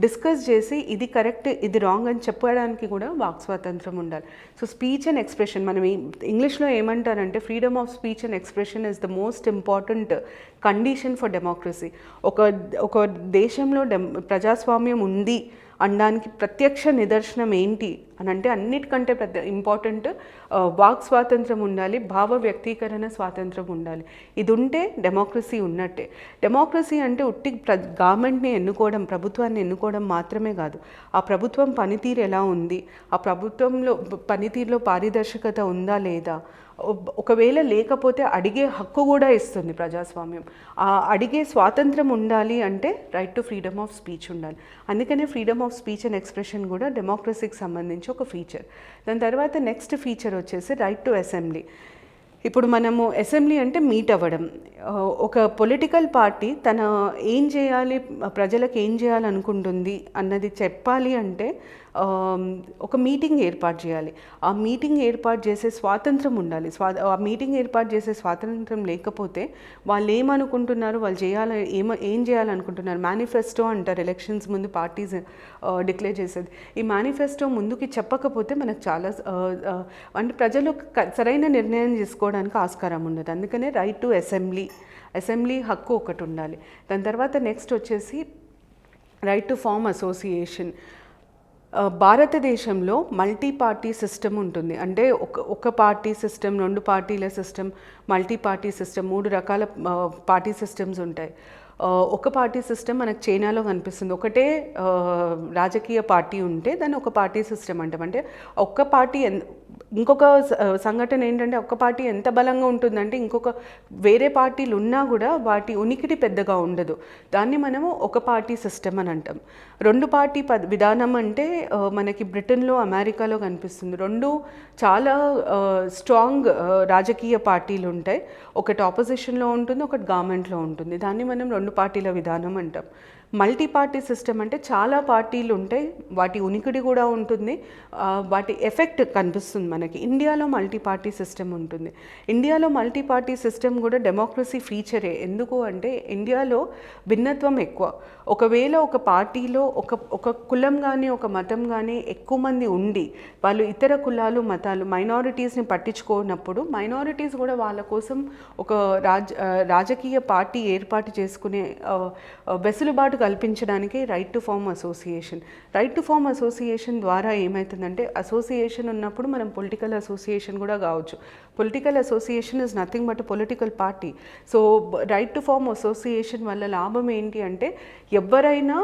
డిస్కస్ చేసి ఇది కరెక్ట్ ఇది రాంగ్ అని చెప్పడానికి కూడా వాక్ స్వాతంత్రం ఉండాలి. సో స్పీచ్ అండ్ ఎక్స్ప్రెషన్, మనం ఇంగ్లీష్లో ఏమంటారంటే freedom of speech and expression is the most important condition for democracy. ఒక దేశంలో ప్రజాస్వామ్యం ఉంది అనడానికి ప్రత్యక్ష నిదర్శనం ఏంటి అని అంటే, అన్నిటికంటే ఇంపార్టెంట్ వాక్ స్వాతంత్రం ఉండాలి, భావ వ్యక్తీకరణ స్వాతంత్రం ఉండాలి. ఇది ఉంటే డెమోక్రసీ ఉన్నట్టే. డెమోక్రసీ అంటే ఉట్టి గవర్నమెంట్ని ఎన్నుకోవడం, ప్రభుత్వాన్ని ఎన్నుకోవడం మాత్రమే కాదు, ఆ ప్రభుత్వం పనితీరు ఎలా ఉంది, ఆ ప్రభుత్వంలో పనితీరులో పారదర్శకత ఉందా లేదా, ఒకవేళ లేకపోతే అడిగే హక్కు కూడా ఇస్తుంది ప్రజాస్వామ్యం. ఆ అడిగే స్వాతంత్రం ఉండాలి అంటే right to freedom of speech ఉండాలి. అందుకనే freedom of speech and expression కూడా డెమోక్రసీకి సంబంధించి ఒక ఫీచర్. దాని తర్వాత నెక్స్ట్ ఫీచర్ వచ్చేసి రైట్ టు అసెంబ్లీ. ఇప్పుడు మనము అసెంబ్లీ అంటే మీట్ అవ్వడం, ఒక పొలిటికల్ పార్టీ తన ఏం చేయాలి, ప్రజలకు ఏం చేయాలనుకుంటుంది అన్నది చెప్పాలి అంటే ఒక మీటింగ్ ఏర్పాటు చేయాలి. ఆ మీటింగ్ ఏర్పాటు చేసే స్వాతంత్రం ఉండాలి. ఆ మీటింగ్ ఏర్పాటు చేసే స్వాతంత్రం లేకపోతే వాళ్ళు ఏమనుకుంటున్నారు, వాళ్ళు ఏం చేయాలనుకుంటున్నారు, మేనిఫెస్టో అంటారు ఎలక్షన్స్ ముందు పార్టీస్ డిక్లేర్ చేసేది. ఈ మేనిఫెస్టో ముందుకి చెప్పకపోతే మనకు చాలా అంటే ప్రజలు సరైన నిర్ణయం తీసుకోవడానికి ఆస్కారం ఉండదు. అందుకనే రైట్ టు అసెంబ్లీ హక్కు ఒకటి ఉండాలి. దాని తర్వాత నెక్స్ట్ వచ్చేసి రైట్ టు ఫార్మ్ అసోసియేషన్. భారతదేశంలో మల్టీ పార్టీ సిస్టమ్ ఉంటుంది. అంటే ఒక పార్టీ సిస్టమ్, 2 పార్టీల సిస్టమ్, మల్టీ పార్టీ సిస్టమ్, 3 రకాల పార్టీ సిస్టమ్స్ ఉంటాయి. ఒక పార్టీ సిస్టమ్ మనకు చైనాలో కనిపిస్తుంది. ఒకటే రాజకీయ పార్టీ ఉంటే దాన్ని ఒక పార్టీ సిస్టమ్ అంటాం. అంటే ఒక్క పార్టీ ఇంకొక సంఘటన ఏంటంటే ఒక్క పార్టీ ఎంత బలంగా ఉంటుందంటే ఇంకొక వేరే పార్టీలు ఉన్నా కూడా వాటి ఉనికిడి పెద్దగా ఉండదు. దాన్ని మనము ఒక పార్టీ సిస్టమ్ అని అంటాం. 2 పార్టీ విధానం అంటే మనకి బ్రిటన్లో, అమెరికాలో కనిపిస్తుంది. 2 చాలా స్ట్రాంగ్ రాజకీయ పార్టీలు ఉంటాయి. ఒకటి ఆపోజిషన్లో ఉంటుంది, ఒకటి గవర్నమెంట్లో ఉంటుంది. దాన్ని మనం 2 పార్టీల విధానం అంటాం. మల్టీ పార్టీ సిస్టమ్ అంటే చాలా పార్టీలు ఉంటాయి, వాటి ఉనికిడి కూడా ఉంటుంది, వాటి ఎఫెక్ట్ కనిపిస్తుంది మనకి. ఇండియాలో మల్టీ పార్టీ సిస్టమ్ ఉంటుంది. ఇండియాలో మల్టీ పార్టీ సిస్టమ్ కూడా డెమోక్రసీ ఫీచరే. ఎందుకు అంటే ఇండియాలో భిన్నత్వం ఎక్కువ. ఒకవేళ ఒక పార్టీలో ఒక కులం కానీ ఒక మతం కానీ ఎక్కువ మంది ఉండి వాళ్ళు ఇతర కులాలు, మతాలు, మైనారిటీస్ని పట్టించుకోనప్పుడు మైనారిటీస్ కూడా వాళ్ళ కోసం ఒక రాజకీయ పార్టీ ఏర్పాటు చేసుకునే వెసులుబాటు కల్పించడానికి right to form association. Right to form association ద్వారా ఏమవుతుందంటే అసోసియేషన్ ఉన్నప్పుడు మనం పొలిటికల్ అసోసియేషన్ కూడా కావచ్చు. Political association is nothing but political party. So right to form association వల్ల లాభం ఏంటి అంటే ఎవరైనా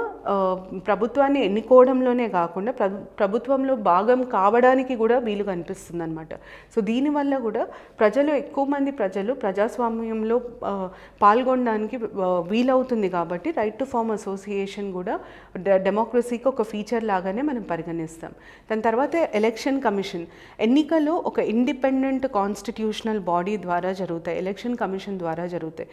ప్రభుత్వాన్ని ఎన్నుకోవడంలోనే కాకుండా ప్రభుత్వంలో భాగం కావడానికి కూడా వీలు కనిపిస్తుంది అనమాట. సో దీనివల్ల కూడా ఎక్కువ మంది ప్రజలు ప్రజాస్వామ్యంలో పాల్గొనడానికి వీలవుతుంది. కాబట్టి రైట్ టు ఫార్మ్ అసోసియేషన్ కూడా డెమోక్రసీకి ఒక ఫీచర్ లాగానే మనం పరిగణిస్తాం. దాని తర్వాత ఎలక్షన్ కమిషన్. ఎన్నికలు ఒక ఇండిపెండెంట్ కాన్స్టిట్యూషనల్ బాడీ ద్వారా జరుగుతాయి, ఎలక్షన్ కమిషన్ ద్వారా జరుగుతాయి.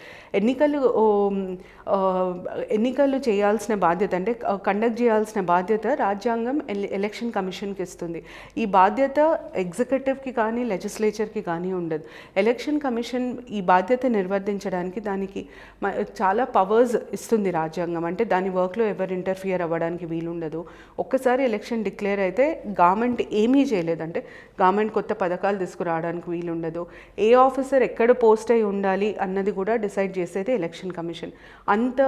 ఎన్నికలు చేయాల్సిన బాధ్యత అంటే కండక్ట్ చేయాల్సిన బాధ్యత రాజ్యాంగం ఎలక్షన్ కమిషన్కి ఇస్తుంది. ఈ బాధ్యత ఎగ్జిక్యూటివ్కి కానీ లెజిస్లేచర్కి కానీ ఉండదు. ఎలక్షన్ కమిషన్ ఈ బాధ్యత నిర్వర్తించడానికి దానికి చాలా పవర్స్ ఇస్తుంది రాజ్యాంగం. అంటే దాని వర్క్లో ఎవరు ఇంటర్ఫియర్ అవ్వడానికి వీలుండదు. ఒక్కసారి ఎలక్షన్ డిక్లేర్ అయితే గవర్నమెంట్ ఏమీ చేయలేదంటే గవర్నమెంట్ కొత్త పథకాలు తీసుకురావడానికి వీలుండదు. ఏ ఆఫీసర్ ఎక్కడ పోస్ట్ అయి ఉండాలి అన్నది కూడా డిసైడ్ చేసేది ఎలక్షన్ కమిషన్. అంత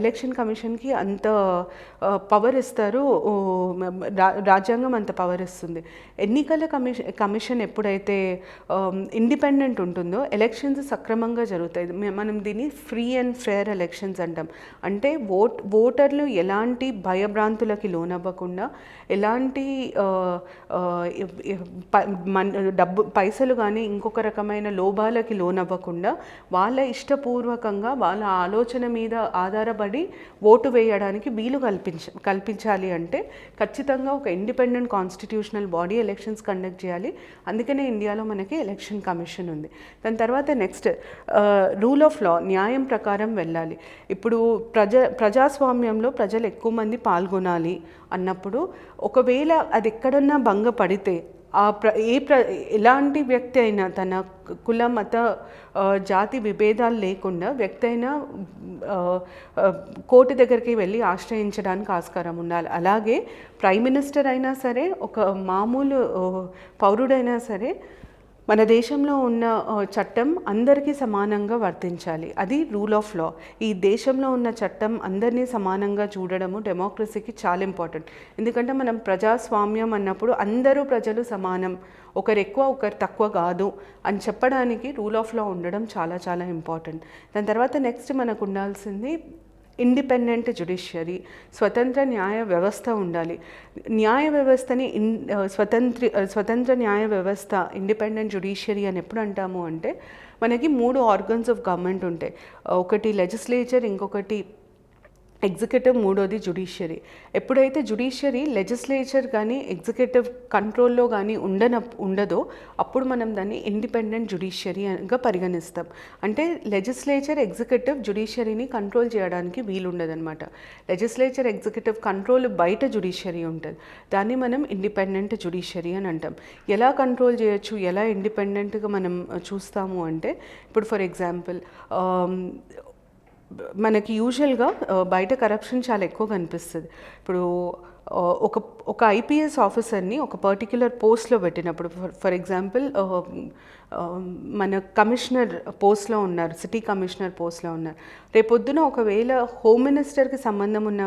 ఎలక్షన్ కమిషన్కి అంత పవర్ ఇస్తారు, రాజ్యాంగం అంత పవర్ ఇస్తుంది. ఎన్నికల కమిషన్ ఎప్పుడైతే ఇండిపెండెంట్ ఉంటుందో ఎలక్షన్స్ సక్రమంగా జరుగుతాయి. మనం దీన్ని ఫ్రీ అండ్ ఫెయిర్ ఎలక్షన్స్ అంటాం. అంటే ఓటర్లు ఎలాంటి భయభ్రాంతులకి లోనవ్వకుండా, ఎలాంటి పైసలు కానీ ఇంకొక రకమైన లోభాలకి లోనవ్వకుండా వాళ్ళ ఇష్టపూర్వకంగా వాళ్ళ ఆలోచన మీద ఆధారపడి ఓటు వేయడానికి వీలు కల్పించాలి. అంటే ఖచ్చితంగా ఒక independent constitutional body elections conduct చేయాలి. అందుకనే ఇండియాలో మనకి ఎలక్షన్ కమిషన్ ఉంది. దాని తర్వాత నెక్స్ట్ రూల్ ఆఫ్ లా, న్యాయం ప్రకారం వెళ్ళాలి. ఇప్పుడు ప్రజాస్వామ్యంలో ప్రజలు ఎక్కువ మంది పాల్గొనాలి అన్నప్పుడు ఒకవేళ అది ఎక్కడన్నా భంగపడితే ఎలాంటి వ్యక్తి అయినా తన కుల మత జాతి విభేదాలు లేకుండా వ్యక్తి అయినా కోర్టు దగ్గరికి వెళ్ళి ఆశ్రయించడానికి ఆస్కారం ఉండాలి. అలాగే ప్రైమ్ మినిస్టర్ అయినా సరే, ఒక మామూలు పౌరుడైనా సరే మన దేశంలో ఉన్న చట్టం అందరికీ సమానంగా వర్తించాలి. అది రూల్ ఆఫ్ లా. ఈ దేశంలో ఉన్న చట్టం అందరినీ సమానంగా చూడడము డెమోక్రసీకి చాలా ఇంపార్టెంట్. ఎందుకంటే మనం ప్రజాస్వామ్యం అన్నప్పుడు అందరూ ప్రజలు సమానం, ఒకరు ఎక్కువ ఒకరు తక్కువ కాదు అని చెప్పడానికి రూల్ ఆఫ్ లా ఉండడం చాలా చాలా ఇంపార్టెంట్. దాని తర్వాత నెక్స్ట్ మనకు ఉండాల్సింది ఇండిపెండెంట్ జ్యుడిషియరీ, స్వతంత్ర న్యాయ వ్యవస్థ ఉండాలి. న్యాయ వ్యవస్థని స్వతంత్ర న్యాయ వ్యవస్థ, ఇండిపెండెంట్ జ్యుడిషియరీ అని ఎప్పుడు అంటాము అంటే మనకి 3 ఆర్గన్స్ ఆఫ్ గవర్నమెంట్ ఉంటాయి. ఒకటి లెజిస్లేచర్, ఇంకొకటి ఎగ్జిక్యూటివ్, మూడోది జ్యుడిషియరీ. ఎప్పుడైతే జ్యుడిషియరీ లెజిస్లేచర్ కానీ ఎగ్జిక్యూటివ్ కంట్రోల్లో కానీ ఉండదో అప్పుడు మనం దాన్ని ఇండిపెండెంట్ జ్యుడిషియరీగా పరిగణిస్తాం. అంటే లెజిస్లేచర్, ఎగ్జిక్యూటివ్ జ్యుడిషియరీని కంట్రోల్ చేయడానికి వీలుండదనమాట. లెజిస్లేచర్, ఎగ్జిక్యూటివ్ కంట్రోల్ బయట జ్యుడిషియరీ ఉంటుంది. దాన్ని మనం ఇండిపెండెంట్ జ్యుడిషియరీ అని అంటాం. ఎలా కంట్రోల్ చేయొచ్చు, ఎలా ఇండిపెండెంట్గా మనం చూస్తాము అంటే, ఇప్పుడు ఫర్ ఎగ్జాంపుల్ మనకి యూజువల్గా బయట కరప్షన్ చాలా ఎక్కువ కనిపిస్తుంది. ఇప్పుడు ఒక ఐపీఎస్ ఆఫీసర్ని ఒక పర్టిక్యులర్ పోస్ట్లో పెట్టినప్పుడు, ఫర్ ఎగ్జాంపుల్ మన కమిషనర్ పోస్ట్లో ఉన్నారు, సిటీ కమిషనర్ పోస్ట్లో ఉన్నారు. రేపొద్దున ఒకవేళ హోమ్ మినిస్టర్కి సంబంధం ఉన్న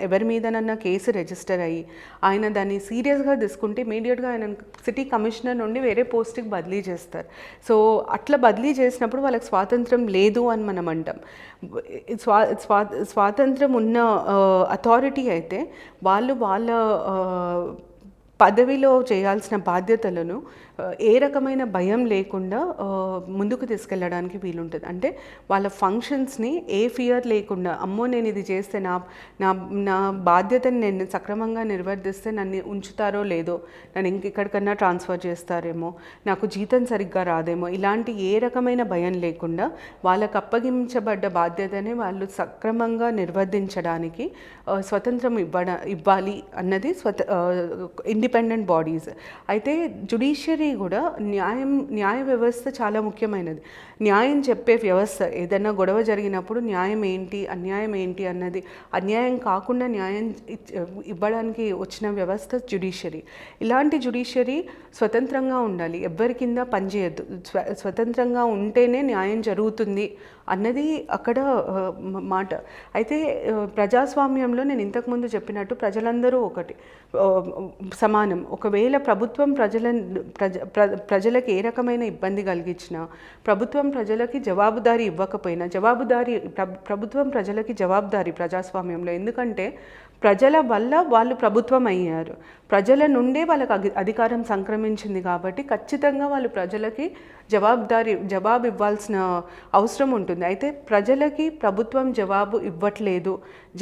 ఎవరి మీదనన్నా కేసు రిజిస్టర్ అయ్యి ఆయన దాన్ని సీరియస్గా తీసుకుంటే ఇమీడియట్గా ఆయన సిటీ కమిషనర్ నుండి వేరే పోస్ట్కి బదిలీ చేస్తారు. సో అట్లా బదిలీ చేసినప్పుడు వాళ్ళకి స్వాతంత్రం లేదు అని మనం అంటాం. స్వాతంత్రం ఉన్న అథారిటీ అయితే వాళ్ళ పదవిలో చేయాల్సిన బాధ్యతలను ఏ రకమైన భయం లేకుండా ముందుకు తీసుకెళ్ళడానికి వీలుంటుంది. అంటే వాళ్ళ ఫంక్షన్స్ని ఏ ఫియర్ లేకుండా, అమ్మో నేను ఇది చేస్తే నా బాధ్యతని నేను సక్రమంగా నిర్వర్తిస్తే నన్ను ఉంచుతారో లేదో, నన్ను ఇంకెక్కడికన్నా ట్రాన్స్ఫర్ చేస్తారేమో, నాకు జీతం సరిగ్గా రాదేమో, ఇలాంటి ఏ రకమైన భయం లేకుండా వాళ్ళకు అప్పగించబడ్డ బాధ్యతని వాళ్ళు సక్రమంగా నిర్వర్తించడానికి స్వతంత్రం ఇవ్వాలి అన్నది ఇండిపెండెంట్ బాడీస్. అయితే జ్యుడిషియరీ కూడా న్యాయ వ్యవస్థ చాలా ముఖ్యమైనది. న్యాయం చెప్పే వ్యవస్థ. ఏదైనా గొడవ జరిగినప్పుడు న్యాయం ఏంటి, అన్యాయం ఏంటి అన్నది, అన్యాయం కాకుండా న్యాయం ఇవ్వడానికి వచ్చిన వ్యవస్థ జ్యుడిషియరీ. ఇలాంటి జ్యుడిషియరీ స్వతంత్రంగా ఉండాలి, ఎవ్వరి కింద పనిచేయద్దు. స్వతంత్రంగా ఉంటేనే న్యాయం జరుగుతుంది అన్నది అక్కడ మాట. అయితే ప్రజాస్వామ్యంలో నేను ఇంతకుముందు చెప్పినట్టు ప్రజలందరూ ఒకటి, సమానం. ఒకవేళ ప్రభుత్వం ప్రజలకు ఏ రకమైన ఇబ్బంది కలిగించినా, ప్రభుత్వం ప్రజలకి జవాబుదారీ ఇవ్వకపోయినా, ప్రభుత్వం ప్రజలకి జవాబుదారీ ప్రజాస్వామ్యంలో. ఎందుకంటే ప్రజల వల్ల వాళ్ళు ప్రభుత్వం అయ్యారు, ప్రజల నుండే వాళ్ళకి అధికారం సంక్రమించింది. కాబట్టి ఖచ్చితంగా వాళ్ళు ప్రజలకి జవాబు ఇవ్వాల్సిన అవసరం ఉంటుంది. అయితే ప్రజలకి ప్రభుత్వం జవాబు ఇవ్వట్లేదు,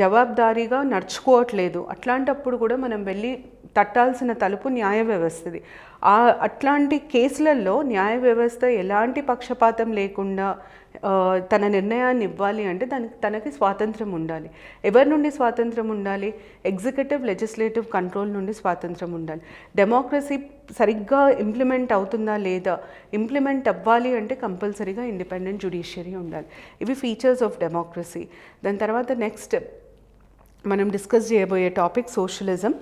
జవాబుదారీగా నడుచుకోవట్లేదు. అట్లాంటప్పుడు కూడా మనం వెళ్ళి తట్టాల్సిన తలుపు న్యాయ వ్యవస్థది. అట్లాంటి కేసులలో న్యాయ వ్యవస్థ ఎలాంటి పక్షపాతం లేకుండా తన నిర్ణయాన్ని ఇవ్వాలి అంటే తనకి స్వాతంత్రం ఉండాలి. ఎవరి నుండి స్వాతంత్రం ఉండాలి? ఎగ్జిక్యూటివ్, లెజిస్లేటివ్ కంట్రోల్ నుండి స్వాతంత్రం ఉండాలి. డెమోక్రసీ సరిగ్గా ఇంప్లిమెంట్ అవుతుందా లేదా? ఇంప్లిమెంట్ అవ్వాలి అంటే కంపల్సరీగా ఇండిపెండెంట్ జ్యుడిషియరీ ఉండాలి. ఇవి ఫీచర్స్ ఆఫ్ డెమోక్రసీ. దాని తర్వాత నెక్స్ట్ మనం డిస్కస్ చేయబోయే టాపిక్ సోషలిజం.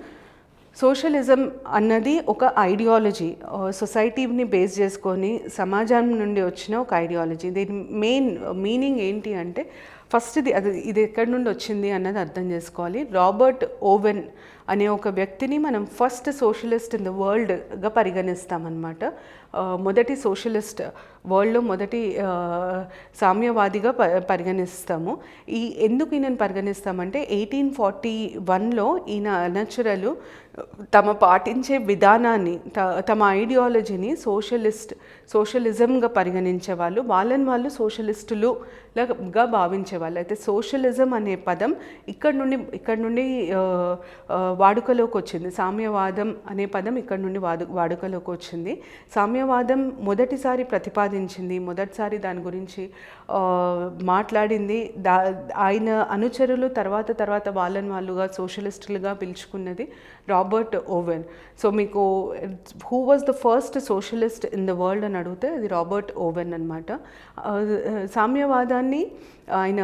సోషలిజం అన్నది ఒక ఐడియాలజీ, సొసైటీని బేస్ చేసుకొని సమాజం నుండి వచ్చిన ఒక ఐడియాలజీ. దీని మెయిన్ మీనింగ్ ఏంటి అంటే, ఫస్ట్ ఇది ఎక్కడి నుండి వచ్చింది అన్నది అర్థం చేసుకోవాలి. రాబర్ట్ ఓవెన్ అనే ఒక వ్యక్తిని మనం ఫస్ట్ సోషలిస్ట్ ఇన్ ద వరల్డ్గా పరిగణిస్తామన్నమాట. మొదటి సోషలిస్ట్, వరల్డ్లో మొదటి సామ్యవాదిగా పరిగణిస్తాము. ఎందుకు ఈయనను పరిగణిస్తామంటే 1841లో ఈయన అనచురలు తమ పాటించే విధానాన్ని, తమ ఐడియాలజీని సోషలిజంగా పరిగణించేవాళ్ళు. వాళ్ళు సోషలిస్టులుగా భావించేవాళ్ళు. అయితే సోషలిజం అనే పదం ఇక్కడ నుండి వాడుకలోకి వచ్చింది. సామ్యవాదం అనే పదం ఇక్కడ నుండి వాడుకలోకి వచ్చింది. సామ్యవాదం మొదటిసారి ప్రతిపాదించింది, మొదటిసారి దాని గురించి మాట్లాడింది ఆయన అనుచరులు తర్వాత వాళ్ళుగా సోషలిస్టులుగా పిలుచుకున్నది రాబర్ట్ ఓవెన్. సో మీకు who was the first socialist in the world అని అడిగితే అది రాబర్ట్ ఓవెన్ అనమాట. సామ్యవాదాన్ని ఆయన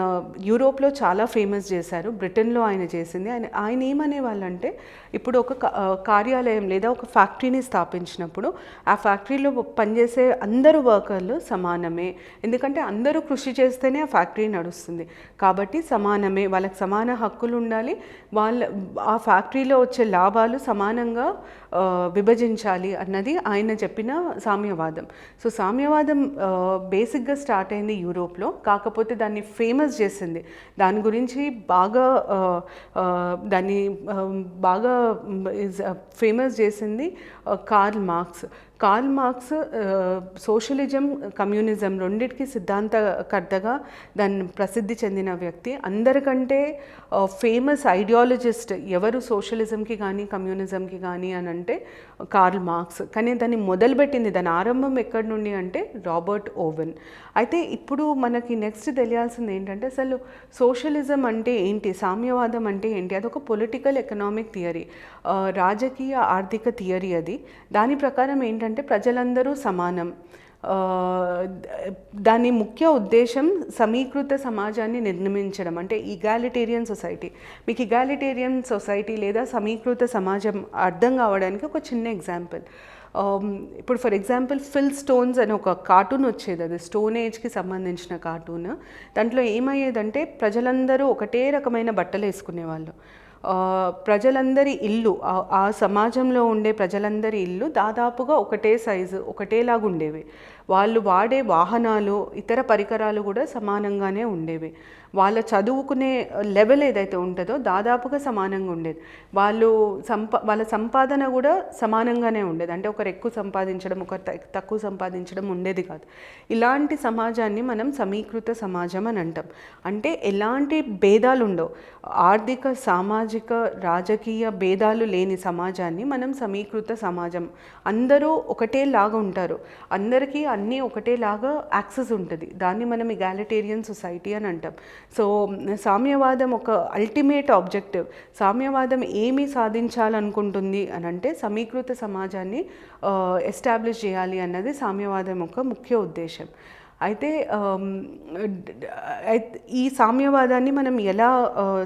యూరోప్లో చాలా ఫేమస్ చేశారు. బ్రిటన్లో ఆయన చేసింది. ఆయన ఏమనేవాళ్ళంటే, ఇప్పుడు ఒక కార్యాలయం లేదా ఒక ఫ్యాక్టరీని స్థాపించినప్పుడు ఆ ఫ్యాక్టరీలో పనిచేసే అందరూ వర్కర్లు సమానమే. ఎందుకంటే అందరూ కృషి చేస్తేనే ఆ ఫ్యాక్టరీ నడుస్తుంది. కాబట్టి సమానమే, వాళ్ళకి సమాన హక్కులు ఉండాలి, ఆ ఫ్యాక్టరీలో వచ్చే లాభాలు సమానంగా విభజించాలి అన్నది ఆయన చెప్పిన సామ్యవాదం. సో సామ్యవాదం బేసిక్గా స్టార్ట్ అయింది యూరోప్లో. కాకపోతే కాకపోతే దాన్ని ఫేమస్ చేసింది, దాని గురించి బాగా దాన్ని బాగా ఫేమస్ చేసింది Karl Marx. Karl Marx socialism, communism రెండింటికి సిద్ధాంతకర్తగా దాన్ని ప్రసిద్ధి చెందిన వ్యక్తి. అందరికంటే ఫేమస్ ఐడియాలజిస్ట్ ఎవరు సోషలిజంకి కానీ కమ్యూనిజంకి కానీ అని అంటే కార్ల్ మార్క్స్. కానీ దాన్ని మొదలుపెట్టింది, దాని ఆరంభం ఎక్కడి నుండి అంటే రాబర్ట్ ఓవెన్. అయితే ఇప్పుడు మనకి నెక్స్ట్ తెలియాల్సింది ఏంటంటే అసలు సోషలిజం అంటే ఏంటి, సామ్యవాదం అంటే ఏంటి? అదొక పొలిటికల్ ఎకనామిక్ థియరీ, రాజకీయ ఆర్థిక థియరీ అది. దాని ప్రకారం ఏంటంటే ప్రజలందరూ సమానం. దాని ముఖ్య ఉద్దేశం సమీకృత సమాజాన్ని నిర్మించడం, అంటే ఈగాలిటేరియన్ సొసైటీ. మీకు ఈగాలిటేరియన్ సొసైటీ లేదా సమీకృత సమాజం అర్థం కావడానికి ఒక చిన్న ఎగ్జాంపుల్. ఇప్పుడు ఫర్ ఎగ్జాంపుల్ ఫిల్ స్టోన్స్ అని ఒక కార్టూన్ వచ్చేది, అది స్టోన్ ఏజ్కి సంబంధించిన కార్టూన్. దాంట్లో ఏమయ్యేదంటే ప్రజలందరూ ఒకటే రకమైన బట్టలు వేసుకునేవాళ్ళు. ప్రజలందరి ఇల్లు, ఆ సమాజంలో ఉండే ప్రజలందరి ఇల్లు దాదాపుగా ఒకటే సైజు, ఒకటేలాగా ఉండేవి. వాళ్ళు వాడే వాహనాలు, ఇతర పరికరాలు కూడా సమానంగానే ఉండేవి. వాళ్ళ చదువుకునే లెవెల్ ఏదైతే ఉంటుందో దాదాపుగా సమానంగా ఉండేది. వాళ్ళ సంపాదన కూడా సమానంగానే ఉండేది. అంటే ఒకరు ఎక్కువ సంపాదించడం, ఒకరు తక్కువ సంపాదించడం ఉండేది కాదు. ఇలాంటి సమాజాన్ని మనం సమీకృత సమాజం అని అంటాం. అంటే ఎలాంటి భేదాలు ఉండవు, ఆర్థిక, సామాజిక, రాజకీయ భేదాలు లేని సమాజాన్ని మనం సమీకృత సమాజం. అందరూ ఒకటేలాగా ఉంటారు, అందరికీ అన్నీ ఒకటేలాగా యాక్సెస్ ఉంటుంది. దాన్ని మనం ఈగాలిటేరియన్ సొసైటీ అని అంటాం. సో సామ్యవాదం ఒక అల్టిమేట్ ఆబ్జెక్టివ్. సామ్యవాదం ఏమి సాధించాలనుకుంటుంది అని అంటే సమీకృత సమాజాన్ని ఎస్టాబ్లిష్ చేయాలి అన్నది సామ్యవాదం యొక్క ముఖ్య ఉద్దేశం. అయితే ఈ సామ్యవాదాన్ని మనం ఎలా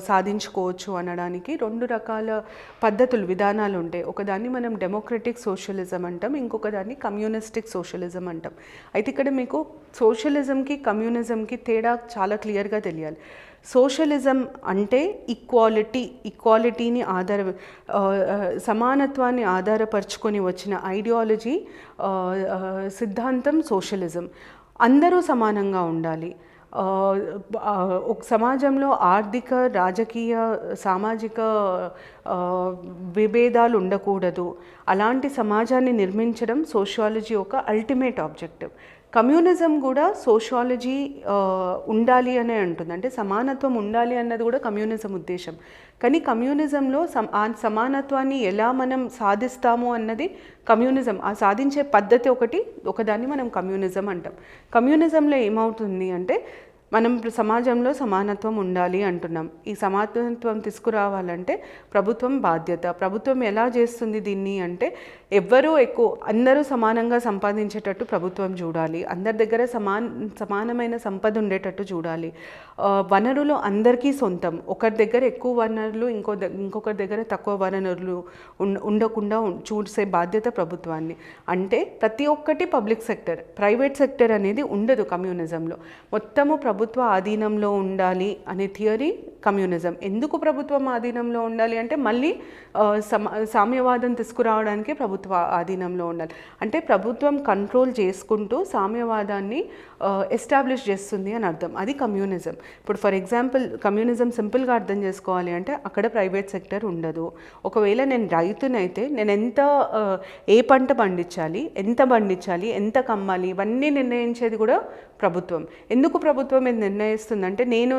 సాధించుకోవచ్చు అనడానికి రెండు రకాల పద్ధతులు, విధానాలు ఉంటాయి. ఒకదాన్ని మనం డెమోక్రటిక్ సోషలిజం అంటాం, ఇంకొక దాన్ని కమ్యూనిస్టిక్ సోషలిజం అంటాం. అయితే ఇక్కడ మీకు సోషలిజంకి కమ్యూనిజంకి తేడా చాలా క్లియర్గా తెలియాలి. సోషలిజం అంటే ఈక్వాలిటీని సమానత్వాన్ని ఆధారపరుచుకొని వచ్చిన ఐడియాలజీ, సిద్ధాంతం సోషలిజం. అందరూ సమానంగా ఉండాలి, ఒక సమాజంలో ఆర్థిక, రాజకీయ, సామాజిక విభేదాలు ఉండకూడదు. అలాంటి సమాజాన్ని నిర్మించడం సోషియాలజీ యొక్క అల్టిమేట్ ఆబ్జెక్టివ్. కమ్యూనిజం కూడా సోషియాలజీ ఉండాలి అనే అంటుంది, అంటే సమానత్వం ఉండాలి అన్నది కూడా కమ్యూనిజం ఉద్దేశం. కానీ కమ్యూనిజంలో సమానత్వాన్ని ఎలా మనం సాధిస్తాము అన్నది కమ్యూనిజం, ఆ సాధించే పద్ధతి ఒకదాన్ని మనం కమ్యూనిజం అంటాం. కమ్యూనిజంలో ఏమవుతుంది అంటే మనం సమాజంలో సమానత్వం ఉండాలి అంటున్నాం. ఈ సమానత్వం తీసుకురావాలంటే ప్రభుత్వం బాధ్యత. ప్రభుత్వం ఎలా చేస్తుంది దీన్ని అంటే అందరూ సమానంగా సంపాదించేటట్టు ప్రభుత్వం చూడాలి, అందరి దగ్గర సమానమైన సంపద ఉండేటట్టు చూడాలి. వనరులు అందరికీ సొంతం, ఒకరి దగ్గర ఎక్కువ వనరులు ఇంకొకరి దగ్గర తక్కువ వనరులు ఉండకుండా చూసే బాధ్యత ప్రభుత్వాన్ని. అంటే ప్రతి ఒక్కటి పబ్లిక్ సెక్టర్, ప్రైవేట్ సెక్టర్ అనేది ఉండదు కమ్యూనిజంలో. మొత్తము ప్రభుత్వ ఆధీనంలో ఉండాలి అనే థియరీ కమ్యూనిజం. ఎందుకు ప్రభుత్వం ఆధీనంలో ఉండాలి అంటే మళ్ళీ సామ్యవాదం తీసుకురావడానికి ప్రభుత్వ ఆధీనంలో ఉండాలి. అంటే ప్రభుత్వం కంట్రోల్ చేసుకుంటూ సామ్యవాదాన్ని ఎస్టాబ్లిష్ చేస్తుంది అని అర్థం. అది కమ్యూనిజం. ఇప్పుడు ఫర్ ఎగ్జాంపుల్ కమ్యూనిజం సింపుల్గా అర్థం చేసుకోవాలి అంటే అక్కడ ప్రైవేట్ సెక్టర్ ఉండదు. ఒకవేళ నేను రైతునైతే నేను ఏ పంట పండించాలి, ఎంత కమ్మాలి, ఇవన్నీ నిర్ణయించేది కూడా ప్రభుత్వం. ఎందుకు ప్రభుత్వం ఇది నిర్ణయిస్తుందంటే నేను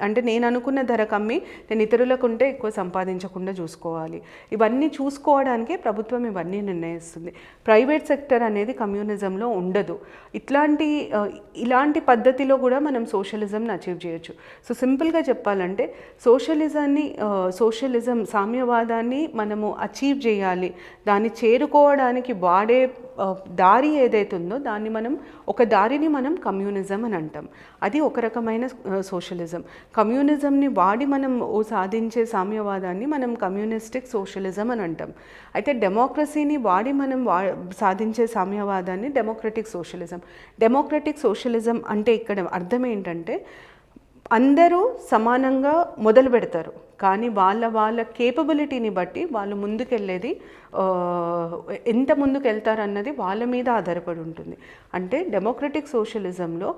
అంటే నేను అనుకున్న ధరకు అమ్మి నేను ఇతరులకు ఉంటే ఎక్కువ సంపాదించకుండా చూసుకోవాలి. ఇవన్నీ చూసుకోవడానికే ప్రభుత్వం ఇవన్నీ నిర్ణయిస్తుంది. ప్రైవేట్ సెక్టర్ అనేది కమ్యూనిజంలో ఉండదు. ఇలాంటి పద్ధతిలో కూడా మనం సోషలిజంని అచీవ్ చేయొచ్చు. సో సింపుల్గా చెప్పాలంటే సోషలిజం సామ్యవాదాన్ని మనము అచీవ్ చేయాలి, దాన్ని చేరుకోవడానికి వాడే దారి ఏదైతే ఉందో ఒక దారిని మనం కమ్యూనిజం అని అంటాం. అది ఒక రకమైన సోషలిజం. కమ్యూనిజంని వాడి మనం సాధించే సామ్యవాదాన్ని మనం కమ్యూనిస్టిక్ సోషలిజం అని అంటాం. అయితే డెమోక్రసీని వాడి మనం సాధించే సామ్యవాదాన్ని డెమోక్రటిక్ సోషలిజం. డెమోక్రటిక్ సోషలిజం అంటే ఇక్కడ అర్థం ఏంటంటే అందరూ సమానంగా మొదలు పెడతారు, కానీ వాళ్ళ కేపబిలిటీని బట్టి వాళ్ళు ముందుకెళ్ళేది ఎంత ముందుకు వెళ్తారన్నది వాళ్ళ మీద ఆధారపడి ఉంటుంది. అంటే డెమోక్రటిక్ సోషలిజంలో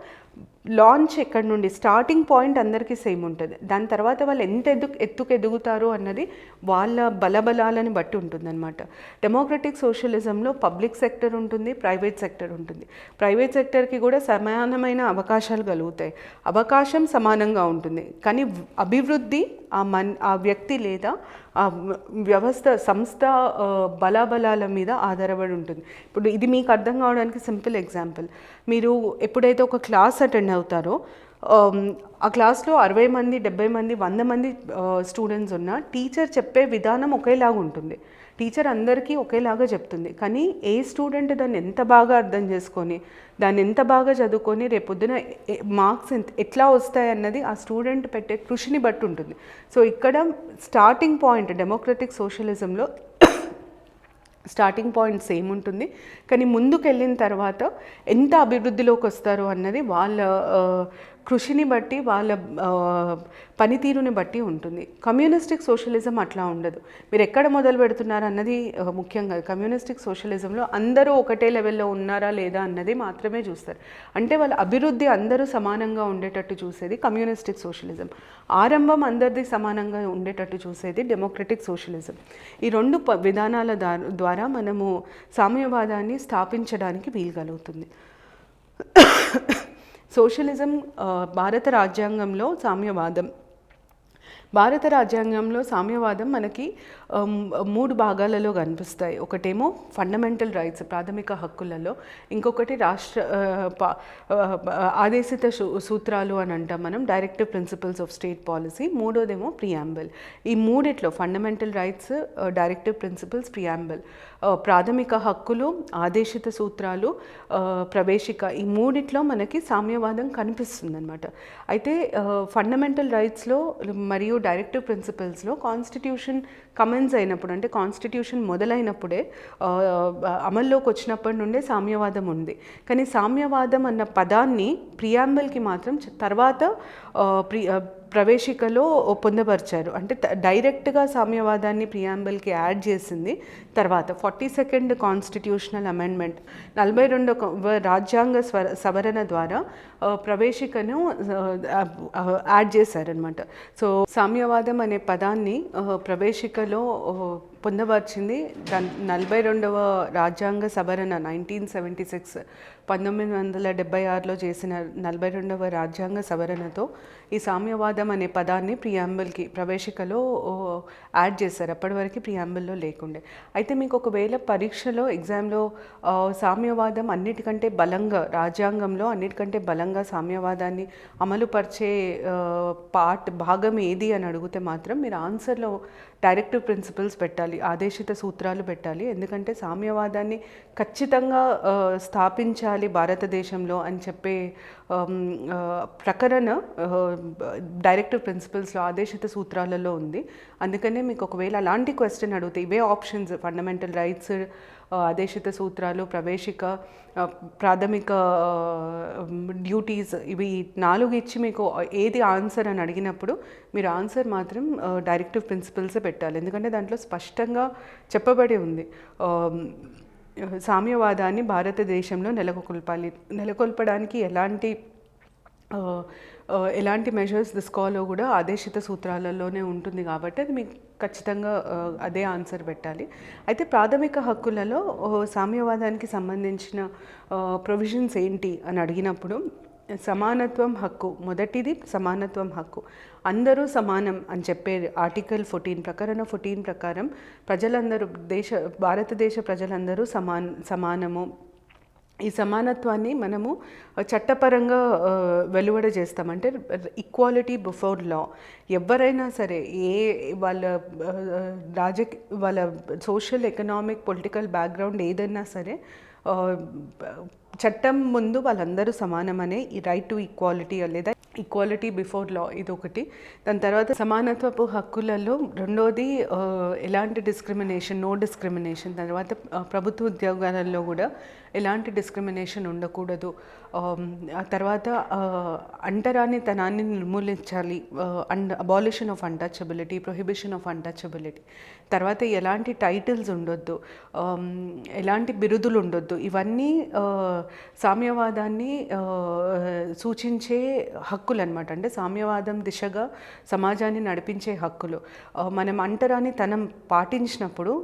లాంచ్ ఎక్కడి నుండి స్టార్టింగ్ పాయింట్ అందరికీ సేమ్ ఉంటుంది. దాని తర్వాత వాళ్ళు ఎంత ఎత్తుకు ఎదుగుతారు అన్నది వాళ్ళ బలబలాలని బట్టి ఉంటుందన్నమాట. డెమోక్రటిక్ సోషలిజంలో పబ్లిక్ సెక్టర్ ఉంటుంది, ప్రైవేట్ సెక్టర్ ఉంటుంది. ప్రైవేట్ సెక్టర్కి కూడా సమానమైన అవకాశాలు కలుగుతాయి, అవకాశం సమానంగా ఉంటుంది. కానీ అభివృద్ధి ఆ వ్యక్తి లేదా ఆ సంస్థ బలాబలాల మీద ఆధారపడి ఉంటుంది. ఇప్పుడు ఇది మీకు అర్థం కావడానికి సింపుల్ ఎగ్జాంపుల్, మీరు ఎప్పుడైతే ఒక క్లాస్ అటెండ్ అవుతారో ఆ క్లాస్లో 60 మంది 70 మంది 100 మంది స్టూడెంట్స్ ఉన్నా టీచర్ చెప్పే విధానం ఒకేలాగా ఉంటుంది. టీచర్ అందరికీ ఒకేలాగా చెప్తుంది. కానీ ఏ స్టూడెంట్ దాన్ని ఎంత బాగా అర్థం చేసుకొని దాన్ని ఎంత బాగా చదువుకొని రేపొద్దున మార్క్స్ ఎట్లా వస్తాయి అన్నది ఆ స్టూడెంట్ పెట్టే కృషిని బట్టి ఉంటుంది. సో ఇక్కడ స్టార్టింగ్ పాయింట్ డెమోక్రటిక్ సోషలిజంలో స్టార్టింగ్ పాయింట్ సేమ్ ఉంటుంది, కానీ ముందుకు వెళ్ళిన తర్వాత ఎంత అభివృద్ధిలోకి వస్తారు అన్నది వాళ్ళ కృషిని బట్టి వాళ్ళ పనితీరుని బట్టి ఉంటుంది. కమ్యూనిస్టిక్ సోషలిజం అట్లా ఉండదు. మీరు ఎక్కడ మొదలు పెడుతున్నారు అన్నది ముఖ్యంగా. కమ్యూనిస్టిక్ సోషలిజంలో అందరూ ఒకటే లెవెల్లో ఉన్నారా లేదా అన్నది మాత్రమే చూస్తారు. అంటే వాళ్ళ అభివృద్ధి అందరూ సమానంగా ఉండేటట్టు చూసేది కమ్యూనిస్టిక్ సోషలిజం. ఆరంభం అందరిది సమానంగా ఉండేటట్టు చూసేది డెమోక్రటిక్ సోషలిజం. ఈ రెండు విధానాల ద్వారా మనము సామ్యవాదాన్ని స్థాపించడానికి వీలుగలుగుతుంది. సోషలిజం భారత రాజ్యాంగంలో సామ్యవాదం మనకి 3 భాగాలలో కనిపిస్తాయి. ఒకటేమో ఫండమెంటల్ రైట్స్ ప్రాథమిక హక్కులలో, ఇంకొకటి ఆదేశిత సూత్రాలు అని అంటాం మనం, directive principles of state policy. మూడోదేమో ప్రియాంబుల్. ఈ మూడిట్లో fundamental rights, directive principles, preamble, ప్రాథమిక హక్కులు, ఆదేశిత సూత్రాలు, ప్రవేశిక, ఈ మూడిట్లో మనకి సామ్యవాదం కనిపిస్తుంది అనమాట. అయితే ఫండమెంటల్ రైట్స్లో మరియు డైరెక్టివ్ ప్రిన్సిపల్స్లో కాన్స్టిట్యూషన్ కమెన్స్ అయినప్పుడు, అంటే కాన్స్టిట్యూషన్ మొదలైనప్పుడే అమల్లోకి వచ్చినప్పటి నుండే సామ్యవాదం ఉంది. కానీ సామ్యవాదం అన్న పదాన్ని ప్రియాంబుల్కి మాత్రం తర్వాత ప్రవేశికలో పొందపరిచారు. అంటే డైరెక్ట్గా సామ్యవాదాన్ని ప్రియాంబుల్కి యాడ్ చేసింది తర్వాత 42nd కాన్స్టిట్యూషనల్ అమెండ్మెంట్ 42వ రాజ్యాంగ సవరణ ద్వారా ప్రవేశికను యాడ్ చేశారనమాట. సో సామ్యవాదం అనే పదాన్ని ప్రవేశికలో పొందపరిచింది 42వ రాజ్యాంగ సవరణ 1976 1976లో చేసిన 42వ రాజ్యాంగ సవరణతో ఈ సామ్యవాదం అనే పదాన్ని ప్రియాంబుల్కి ప్రవేశికలో యాడ్ చేశారు. అప్పటి వరకు ప్రియాంబుల్లో లేకుండే. అయితే మీకు ఒకవేళ పరీక్షలో ఎగ్జామ్లో సామ్యవాదం అన్నిటికంటే బలంగా, రాజ్యాంగంలో అన్నిటికంటే బలంగా సామ్యవాదాన్ని అమలుపరిచే భాగం ఏది అని అడిగితే మాత్రం మీరు ఆన్సర్లో డైరెక్టివ్ ప్రిన్సిపల్స్ పెట్టాలి, ఆదేశిత సూత్రాలు పెట్టాలి. ఎందుకంటే సామ్యవాదాన్ని ఖచ్చితంగా స్థాపించాలి భారతదేశంలో అని చెప్పే ప్రకరణ డైరెక్టివ్ ప్రిన్సిపల్స్లో, ఆదేశిత సూత్రాలలో ఉంది. అందుకనే మీకు ఒకవేళ అలాంటి క్వశ్చన్ అడిగితే ఇవే ఆప్షన్స్, ఫండమెంటల్ రైట్స్, ఆదేశిత సూత్రాలు, ప్రవేశిక, ప్రాథమిక డ్యూటీస్, ఇవి 4 ఇచ్చి మీకు ఏది ఆన్సర్ అని అడిగినప్పుడు మీరు ఆన్సర్ మాత్రం డైరెక్టివ్ ప్రిన్సిపల్సే పెట్టాలి. ఎందుకంటే దాంట్లో స్పష్టంగా చెప్పబడి ఉంది సామ్యవాదాన్ని భారతదేశంలో నెలకొల్పడానికి ఎలాంటి మెజర్స్ తీసుకోవాలో కూడా ఆదేశిత సూత్రాలలోనే ఉంటుంది. కాబట్టి అది మీకు ఖచ్చితంగా అదే ఆన్సర్ పెట్టాలి. అయితే ప్రాథమిక హక్కులలో సామ్యవాదానికి సంబంధించిన ప్రొవిజన్స్ ఏంటి అని అడిగినప్పుడు సమానత్వం హక్కు, మొదటిది సమానత్వం హక్కు. అందరూ సమానం అని చెప్పే ఆర్టికల్ 14 ప్రకరణ 14 ప్రకారం ప్రజలందరూ భారతదేశ ప్రజలందరూ సమానము. ఈ సమానత్వాన్ని మనము చట్టపరంగా వెలువడ చేస్తాం. అంటే ఈక్వాలిటీ బిఫోర్ లా. ఎవరైనా సరే వాళ్ళ సోషల్, ఎకనామిక్, పొలిటికల్ బ్యాక్గ్రౌండ్ ఏదైనా సరే చట్టం ముందు వాళ్ళందరూ సమానమనే ఈ రైట్ టు ఈక్వాలిటీ లేదా ఈక్వాలిటీ బిఫోర్ లా ఇది ఒకటి. దాని తర్వాత సమానత్వపు హక్కులలో రెండోది ఎలాంటి డిస్క్రిమినేషన్, నో డిస్క్రిమినేషన్. తర్వాత ప్రభుత్వ ఉద్యోగాలలో కూడా ఎలాంటి డిస్క్రిమినేషన్ ఉండకూడదు. ఆ తర్వాత అంటరానితనాన్ని నిర్మూలించాలి, and abolition of untouchability, prohibition of untouchability. తర్వాత ఎలాంటి టైటిల్స్ ఉండొద్దు, ఎలాంటి బిరుదులు ఉండొద్దు. ఇవన్నీ సామ్యవాదాన్ని సూచించే హక్కులు అనమాట. అంటే సామ్యవాదం దిశగా సమాజాన్ని నడిపించే హక్కులు. మనం అంటరానితనం పాటించినప్పుడు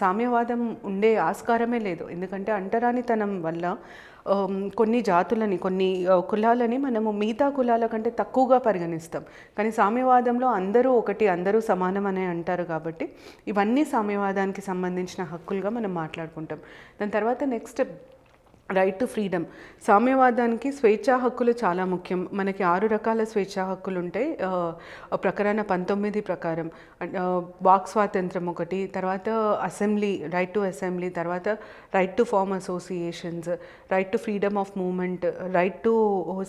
సామ్యవాదం ఉండే ఆస్కారమే లేదు. ఎందుకంటే అంటరానితనం వల్ల కొన్ని జాతులని, కొన్ని కులాలని మనము మిగతా కులాల కంటే తక్కువగా పరిగణిస్తాం. కానీ సామ్యవాదంలో అందరూ ఒకటి, అందరూ సమానం అనే అంటారు. కాబట్టి ఇవన్నీ సామ్యవాదానికి సంబంధించిన హక్కులుగా మనం మాట్లాడుకుంటాం. దాని తర్వాత నెక్స్ట్ రైట్ టు ఫ్రీడమ్. సామ్యవాదానికి స్వేచ్ఛా హక్కులు చాలా ముఖ్యం. మనకి 6 రకాల స్వేచ్ఛా హక్కులు ఉంటాయి ప్రకరణ 19 ప్రకారం. వాక్ స్వాతంత్రం ఒకటి, తర్వాత అసెంబ్లీ, రైట్ టు అసెంబ్లీ, తర్వాత right to form associations, right to freedom of movement, right to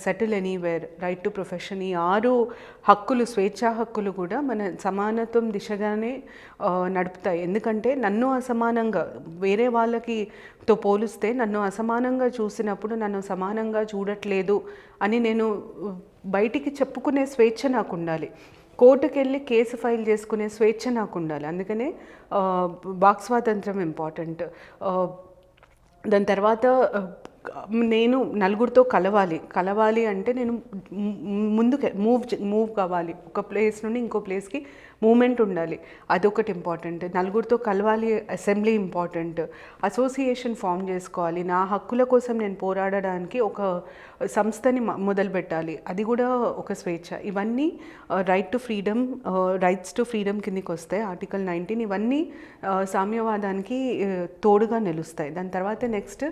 settle anywhere, right to profession. ఈ 6 హక్కులు, స్వేచ్ఛా హక్కులు కూడా మన సమానత్వం దిశగానే నడుపుతాయి. ఎందుకంటే నన్ను అసమానంగా వేరే వాళ్ళకి తో పోలిస్తే నన్ను అసమానంగా చూసినప్పుడు నన్ను సమానంగా చూడట్లేదు అని నేను బయటికి చెప్పుకునే స్వేచ్ఛ నాకు ఉండాలి. కోర్టుకెళ్ళి కేసు ఫైల్ చేసుకునే స్వేచ్ఛ నాకు ఉండాలి. అందుకనే వాక్ స్వాతంత్రం ఇంపార్టెంట్. దాని తర్వాత నేను నలుగురితో కలవాలి అంటే నేను ముందుకు మూవ్ కావాలి. ఒక ప్లేస్ నుండి ఇంకో ప్లేస్కి మూమెంట్ ఉండాలి, అదొకటి ఇంపార్టెంట్. నలుగురితో కలవాలి, అసెంబ్లీ ఇంపార్టెంట్. అసోసియేషన్ ఫామ్ చేసుకోవాలి, నా హక్కుల కోసం నేను పోరాడడానికి ఒక సంస్థని మొదలుపెట్టాలి, అది కూడా ఒక స్వేచ్ఛ. ఇవన్నీ right to freedom, rights to freedom కిందకి వస్తాయి. ఆర్టికల్ 19 ఇవన్నీ సామ్యవాదానికి తోడుగా నిలుస్తాయి. దాని తర్వాత నెక్స్ట్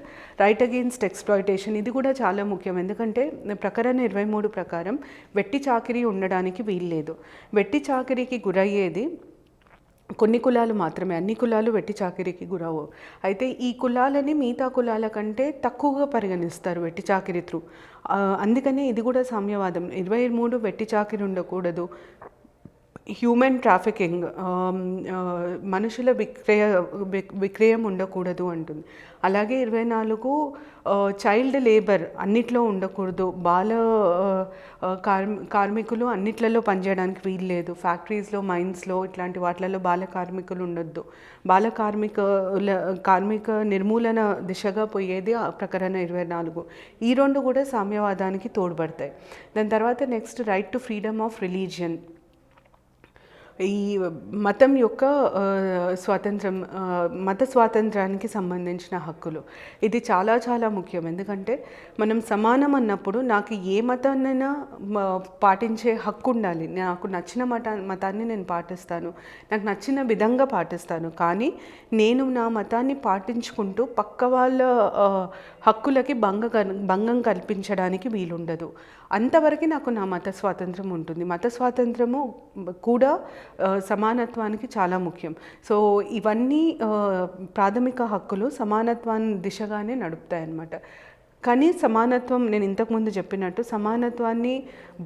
రైట్ అగెయిన్స్ట్ ఎక్స్‌ప్లాయిటేషన్. ఇది కూడా చాలా ముఖ్యం. ఎందుకంటే ప్రకరణ 23 ప్రకారం వెట్టి చాకిరీ ఉండడానికి వీల్లేదు. వెట్టి చాకిరీకి గురయ్యేది కొన్ని కులాలు మాత్రమే, అన్ని కులాలు వెట్టి చాకిరీకి గురవు. అయితే ఈ కులాలని మిగతా కులాల కంటే తక్కువగా పరిగణిస్తారు వెట్టి చాకిరీ త్రూ. అందుకనే ఇది కూడా సామ్యవాదం. 23 వెట్టి చాకిరీ ఉండకూడదు, హ్యూమన్ ట్రాఫికింగ్, మనుషుల విక్రయం ఉండకూడదు అంటుంది. అలాగే 24 చైల్డ్ లేబర్ అన్నిట్లో ఉండకూడదు, బాల కార్మికులు అన్నిట్లలో పనిచేయడానికి వీలు లేదు. ఫ్యాక్టరీస్లో, మైన్స్లో ఇట్లాంటి వాటిలలో బాల కార్మికులు ఉండొద్దు. బాల కార్మిక నిర్మూలన దిశగా పోయేది ప్రకరణ 24. ఈ రెండు కూడా సామ్యవాదానికి తోడ్పడతాయి. దాని తర్వాత next right to freedom of religion. ఈ మతం యొక్క స్వాతంత్రం, మత స్వాతంత్రానికి సంబంధించిన హక్కులు. ఇది చాలా చాలా ముఖ్యం. ఎందుకంటే మనం సమానం అన్నప్పుడు నాకు ఏ మతాన్నైనా పాటించే హక్కు ఉండాలి. నాకు నచ్చిన మతాన్ని నేను పాటిస్తాను, నాకు నచ్చిన విధంగా పాటిస్తాను. కానీ నేను నా మతాన్ని పాటించుకుంటూ పక్క వాళ్ళ హక్కులకి భంగం కల్పించడానికి వీలుండదు. అంతవరకు నాకు నా మత స్వాతంత్రం ఉంటుంది. మత స్వాతంత్రము కూడా సమానత్వానికి చాలా ముఖ్యం. సో ఇవన్నీ ప్రాథమిక హక్కులు సమానత్వాన్ని దిశగానే నడుపుతాయన్నమాట. కానీ సమానత్వం, నేను ఇంతకుముందు చెప్పినట్టు సమానత్వాన్ని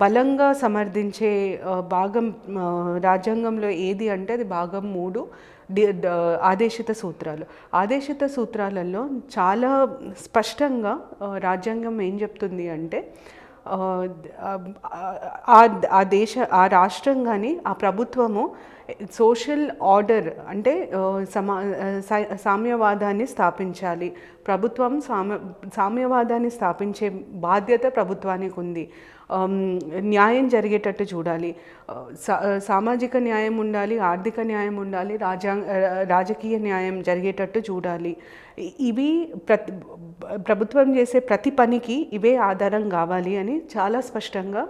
బలంగా సమర్థించే భాగం రాజ్యాంగంలో ఏది అంటే అది భాగం 3 ఆదేశిత సూత్రాలు. ఆదేశిత సూత్రాలలో చాలా స్పష్టంగా రాజ్యాంగం ఏం చెప్తుంది అంటే ఆ రాష్ట్రం కానీ ఆ ప్రభుత్వము సోషల్ ఆర్డర్ అంటే సామ్యవాదాన్ని స్థాపించాలి. ప్రభుత్వం సామ్యవాదాన్ని స్థాపించే బాధ్యత ప్రభుత్వానికి ఉంది. న్యాయం జరిగేటట్టు చూడాలి, సామాజిక న్యాయం ఉండాలి, ఆర్థిక న్యాయం ఉండాలి, రాజకీయ న్యాయం జరిగేటట్టు చూడాలి. ఇవి ప్రభుత్వం చేసే ప్రతి పనికి ఇవే ఆధారం కావాలి అని చాలా స్పష్టంగా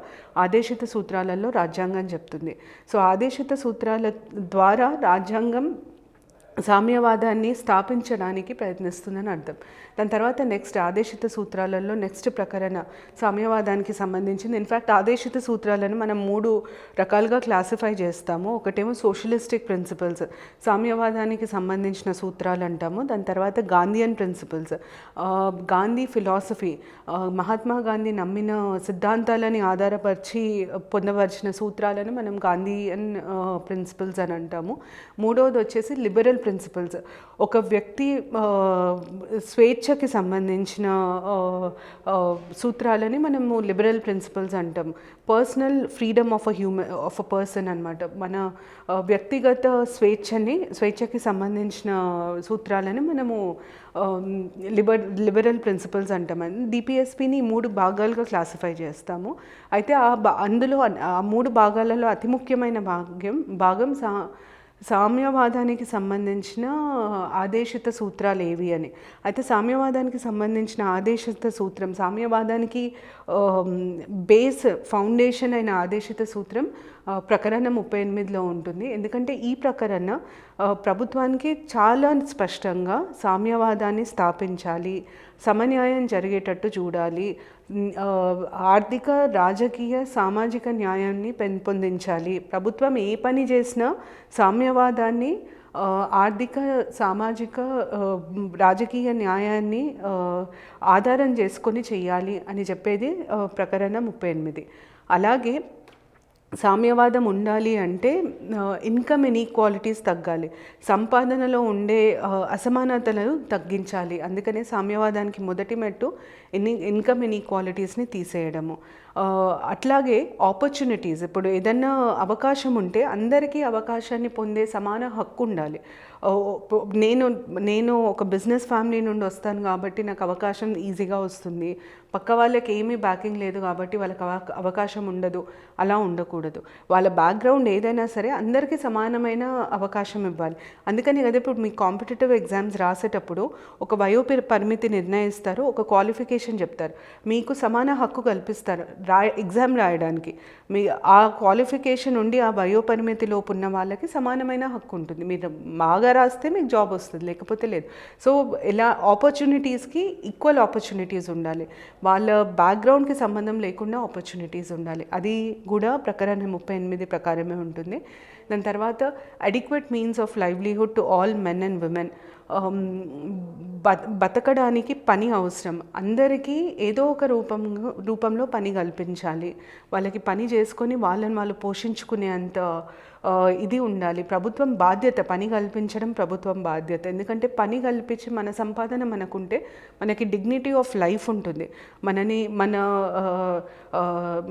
ఆదేశిత సూత్రాలలో రాజ్యాంగం చెప్తుంది. సో ఆదేశిత సూత్రాల ద్వారా రాజ్యాంగం సామ్యవాదాన్ని స్థాపించడానికి ప్రయత్నిస్తుందని అర్థం. దాని తర్వాత నెక్స్ట్ ఆదేశిత సూత్రాలలో నెక్స్ట్ ప్రకరణ సామ్యవాదానికి సంబంధించింది. ఇన్ఫ్యాక్ట్ ఆదేశిత సూత్రాలను మనం 3 రకాలుగా క్లాసిఫై చేస్తాము. ఒకటేమో సోషలిస్టిక్ ప్రిన్సిపల్స్, సామ్యవాదానికి సంబంధించిన సూత్రాలు అంటాము. దాని తర్వాత గాంధీయన్ ప్రిన్సిపల్స్, గాంధీ ఫిలాసఫీ, మహాత్మా గాంధీ నమ్మిన సిద్ధాంతాలని ఆధారపరిచి పొందవలసిన సూత్రాలను మనం గాంధీయన్ ప్రిన్సిపల్స్ అని అంటాము. మూడవది వచ్చేసి లిబరల్ ప్రిన్సిపల్స్, ఒక వ్యక్తి స్వేచ్ఛకి సంబంధించిన సూత్రాలని మనము లిబరల్ ప్రిన్సిపల్స్ అంటాం. Personal freedom of a person అనమాట. మన వ్యక్తిగత స్వేచ్ఛకి సంబంధించిన సూత్రాలని మనము లిబరల్ ప్రిన్సిపల్స్ అంటాం. డిపిఎస్పిని 3 భాగాలుగా క్లాసిఫై చేస్తాము. అయితే అందులో ఆ 3 భాగాలలో అతి ముఖ్యమైన భాగం సామ్యవాదానికి సంబంధించిన ఆదేశిత సూత్రాలు ఏవి అని. అయితే సామ్యవాదానికి సంబంధించిన ఆదేశిత సూత్రం, సామ్యవాదానికి బేస్ ఫౌండేషన్ అయిన ఆదేశిత సూత్రం ప్రకరణ 38లో ఉంటుంది. ఎందుకంటే ఈ ప్రకరణ ప్రభుత్వానికి చాలా స్పష్టంగా సామ్యవాదాన్ని స్థాపించాలి, సమన్యాయం జరిగేటట్టు చూడాలి, ఆర్థిక, రాజకీయ, సామాజిక న్యాయాన్ని పెంపొందించాలి. ప్రభుత్వం ఏ పని చేసినా సామ్యవాదాన్ని, ఆర్థిక, సామాజిక, రాజకీయ న్యాయాన్ని ఆధారం చేసుకొని చేయాలి అని చెప్పేది ప్రకరణ 38. అలాగే సామ్యవాదం ఉండాలి అంటే ఇన్కమ్ ఇన్ఈక్వాలిటీస్ తగ్గాలి, సంపాదనలో ఉండే అసమానతలను తగ్గించాలి. అందుకనే సామ్యవాదానికి మొదటి మెట్టు ఇన్కమ్ ఇన్ఈక్వాలిటీస్ని తీసేయడము. అట్లాగే ఆపర్చునిటీస్, ఇప్పుడు ఏదన్నా అవకాశం ఉంటే అందరికీ అవకాశాన్ని పొందే సమాన హక్కు ఉండాలి. నేను ఒక బిజినెస్ ఫ్యామిలీ నుండి వస్తాను కాబట్టి నాకు అవకాశం ఈజీగా వస్తుంది, పక్క వాళ్ళకి ఏమీ బ్యాకింగ్ లేదు కాబట్టి వాళ్ళకి అవకాశం ఉండదు, అలా ఉండకూడదు. వాళ్ళ బ్యాక్గ్రౌండ్ ఏదైనా సరే అందరికీ సమానమైన అవకాశం ఇవ్వాలి. అందుకని కదా ఇప్పుడు మీ కాంపిటేటివ్ ఎగ్జామ్స్ రాసేటప్పుడు ఒక వయో పరిమితి నిర్ణయిస్తారు, ఒక క్వాలిఫికేషన్ చెప్తారు, మీకు సమాన హక్కు కల్పిస్తారు ఎగ్జామ్ రాయడానికి. మీ ఆ క్వాలిఫికేషన్ ఉండి ఆ వయో పరిమితిలోపు ఉన్న వాళ్ళకి సమానమైన హక్కు ఉంటుంది. మీరు బాగా రాస్తే మీకు జాబ్ వస్తుంది, లేకపోతే లేదు. సో ఇలా ఆపర్చునిటీస్కి ఈక్వల్ ఆపర్చునిటీస్ ఉండాలి, వాళ్ళ బ్యాక్గ్రౌండ్కి సంబంధం లేకుండా ఆపర్చునిటీస్ ఉండాలి. అది కూడా ప్రకరణ 38 ప్రకారమే ఉంటుంది. దాని తర్వాత adequate means of livelihood to all men and women, బతకడానికి పని అవసరం, అందరికీ ఏదో ఒక రూపంలో పని కల్పించాలి, వాళ్ళకి పని చేసుకొని వాళ్ళని వాళ్ళు పోషించుకునే అంత ఇది ఉండాలి. ప్రభుత్వం బాధ్యత, పని కల్పించడం ప్రభుత్వం బాధ్యత. ఎందుకంటే పని కల్పించి మన సంపాదన మనకుంటే మనకి డిగ్నిటీ ఆఫ్ లైఫ్ ఉంటుంది,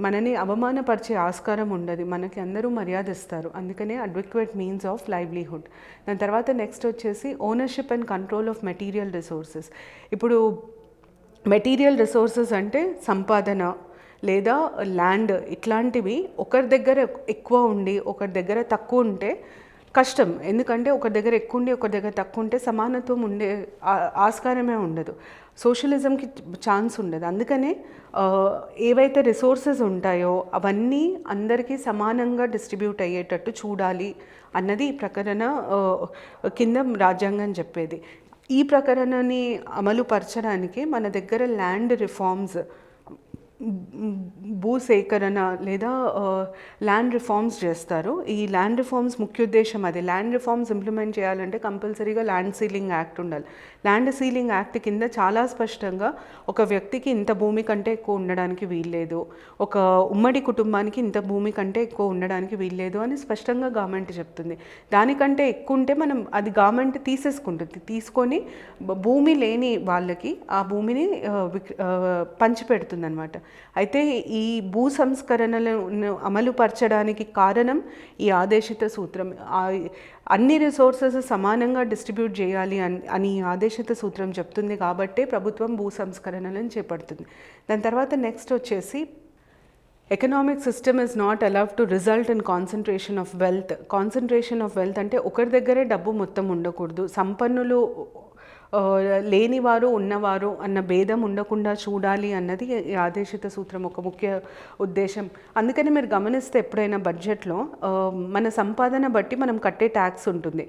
మనని అవమానపరిచే ఆస్కారం ఉండదు, మనకి అందరూ మర్యాద ఇస్తారు. అందుకనే అడ్వకేట్ మీన్స్ ఆఫ్ లైవ్లీహుడ్. దాని తర్వాత నెక్స్ట్ వచ్చేసి ownership and control of material resources. ఇప్పుడు మెటీరియల్ రిసోర్సెస్ అంటే సంపాదన లేదా ల్యాండ్, ఇట్లాంటివి ఒకరి దగ్గర ఎక్కువ ఉండి ఒకరి దగ్గర తక్కువ ఉంటే కష్టం. ఎందుకంటే ఒకరి దగ్గర ఎక్కువ ఉండి ఒకరి దగ్గర తక్కువ ఉంటే సమానత్వం ఉండే ఆస్కారమే ఉండదు, సోషలిజంకి ఛాన్స్ ఉండదు. అందుకనే ఏవైతే రిసోర్సెస్ ఉంటాయో అవన్నీ అందరికీ సమానంగా డిస్ట్రిబ్యూట్ అయ్యేటట్టు చూడాలి అన్నది ఈ ప్రకరణ కింద రాజ్యాంగం చెప్పేది. ఈ ప్రకరణని అమలు పరచడానికి మన దగ్గర ల్యాండ్ రిఫార్మ్స్, భూసేకరణ లేదా ల్యాండ్ రిఫార్మ్స్ చేస్తారు. ఈ ల్యాండ్ రిఫార్మ్స్ ముఖ్య ఉద్దేశం అది. ల్యాండ్ రిఫార్మ్స్ ఇంప్లిమెంట్ చేయాలంటే కంపల్సరీగా ల్యాండ్ సీలింగ్ యాక్ట్ ఉండాలి. ల్యాండ్ సీలింగ్ యాక్ట్ కింద చాలా స్పష్టంగా ఒక వ్యక్తికి ఇంత భూమి కంటే ఎక్కువ ఉండడానికి వీల్లేదు, ఒక ఉమ్మడి కుటుంబానికి ఇంత భూమి కంటే ఎక్కువ ఉండడానికి వీల్లేదు అని స్పష్టంగా గవర్నమెంట్ చెప్తుంది. దానికంటే ఎక్కువ ఉంటే మనం అది గవర్నమెంట్ తీసేసుకుంటుంది, తీసుకొని భూమి లేని వాళ్ళకి ఆ భూమిని పంచిపెడుతుంది అన్నమాట. అయితే ఈ భూ సంస్కరణలను అమలు పరచడానికి కారణం ఈ ఆదేశిత సూత్రం. అన్ని రిసోర్సెస్ సమానంగా డిస్ట్రిబ్యూట్ చేయాలి అని ఆదేశిత సూత్రం చెప్తుంది కాబట్టే ప్రభుత్వం భూ సంస్కరణలను చేపడుతుంది. దాని తర్వాత నెక్స్ట్ వచ్చేసి economic system is not allowed to result in concentration of wealth. Concentration of wealth అంటే ఒకరి దగ్గరే డబ్బు మొత్తం ఉండకూడదు, సంపన్నులు లేనివారు ఉన్నవారు అన్న భేదం ఉండకుండా చూడాలి అన్నది ఆదేశిత సూత్రం ఒక ముఖ్య ఉద్దేశం. అందుకని మీరు గమనిస్తే ఎప్పుడైనా బడ్జెట్లో మన సంపాదన బట్టి మనం కట్టే ట్యాక్స్ ఉంటుంది.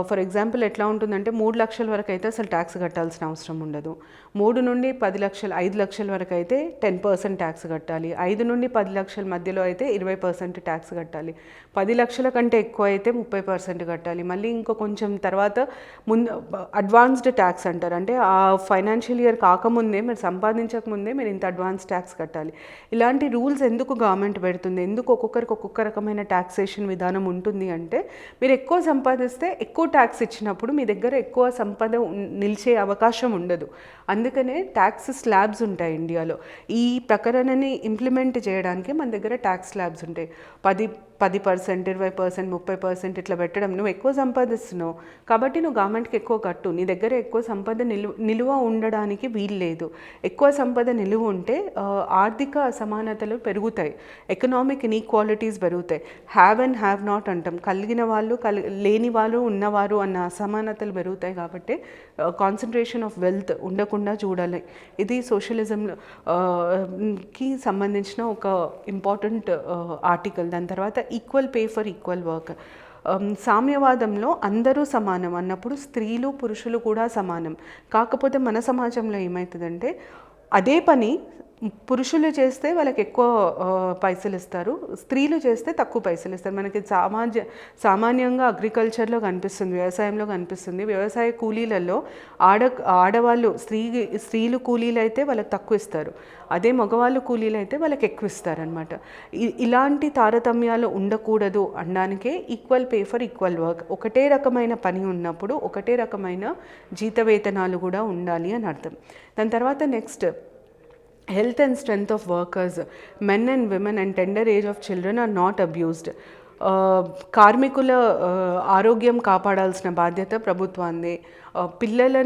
ఫర్ ఎగ్జాంపుల్ ఎట్లా ఉంటుందంటే 3 లక్షల వరకు అయితే అసలు ట్యాక్స్ కట్టాల్సిన అవసరం ఉండదు. 3 నుండి 10 లక్షలు 5 లక్షల వరకు అయితే 10% ట్యాక్స్ కట్టాలి. 5 నుండి 10 లక్షల మధ్యలో అయితే 20% ట్యాక్స్ కట్టాలి. 10 లక్షల కంటే ఎక్కువ అయితే 30% కట్టాలి. మళ్ళీ ఇంకో కొంచెం తర్వాత ముందు అడ్వాన్స్డ్ ట్యాక్స్ అంటారు. అంటే ఆ ఫైనాన్షియల్ ఇయర్ కాకముందే మీరు సంపాదించకముందే మీరు ఇంత అడ్వాన్స్ ట్యాక్స్ కట్టాలి. ఇలాంటి రూల్స్ ఎందుకు గవర్నమెంట్ పెడుతుంది, ఎందుకు ఒక్కొక్కరికి ఒక్కొక్క రకమైన ట్యాక్సేషన్ విధానం ఉంటుంది అంటే, మీరు ఎక్కువ సంపాదిస్తే ఎక్కువ ట్యాక్స్ ఇచ్చినప్పుడు మీ దగ్గర ఎక్కువ సంపద నిలిచే అవకాశం ఉండదు. అందుకనే ట్యాక్స్ స్లాబ్స్ ఉంటాయి ఇండియాలో. ఈ ప్రకరణని ఇంప్లిమెంట్ చేయడానికి మన దగ్గర ట్యాక్స్ స్లాబ్స్ ఉంటాయి. 10%, 20%, 30% ఇట్లా పెట్టడం. నువ్వు ఎక్కువ సంపాదిస్తున్నావు కాబట్టి నువ్వు గవర్నమెంట్కి ఎక్కువ కట్టు. నీ దగ్గర ఎక్కువ సంపద నిలువ ఉండడానికి వీల్లేదు. ఎక్కువ సంపద నిలువ ఉంటే ఆర్థిక అసమానతలు పెరుగుతాయి, ఎకనామిక్ ఇన్ఈక్వాలిటీస్ పెరుగుతాయి. హ్యావ్ అండ్ హ్యావ్ నాట్ అంటాం. కలిగిన వాళ్ళు లేని వాళ్ళు ఉన్నవారు అన్న అసమానతలు పెరుగుతాయి. కాబట్టి కాన్సన్ట్రేషన్ ఆఫ్ వెల్త్ ఉండకుండా చూడాలి. ఇది సోషలిజంకి సంబంధించిన ఒక ఇంపార్టెంట్ ఆర్టికల్. దాని తర్వాత equal pay for equal work. సామ్యవాదంలో అందరూ సమానం అన్నప్పుడు స్త్రీలు పురుషులు కూడా సమానం. కాకపోతే మన సమాజంలో ఏమవుతుందంటే అదే పని పురుషులు చేస్తే వాళ్ళకి ఎక్కువ పైసలు ఇస్తారు, స్త్రీలు చేస్తే తక్కువ పైసలు ఇస్తారు. మనకి సామాన్యంగా అగ్రికల్చర్లో కనిపిస్తుంది, వ్యవసాయంలో కనిపిస్తుంది. వ్యవసాయ కూలీలలో ఆడవాళ్ళు స్త్రీలు కూలీలు అయితే వాళ్ళకి తక్కువ ఇస్తారు, అదే మగవాళ్ళు కూలీలు అయితే వాళ్ళకి ఎక్కువ ఇస్తారు అనమాట. ఇలాంటి తారతమ్యాలు ఉండకూడదు అనడానికే equal pay for equal work. ఒకటే రకమైన పని ఉన్నప్పుడు ఒకటే రకమైన జీతవేతనాలు కూడా ఉండాలి అని అర్థం. దాని తర్వాత next health and strength of workers, men and women and tender age of children are not abused. కార్మికుల ఆరోగ్యం కాపాడాల్సిన బాధ్యత ప్రభుత్వాన్ని. పిల్లల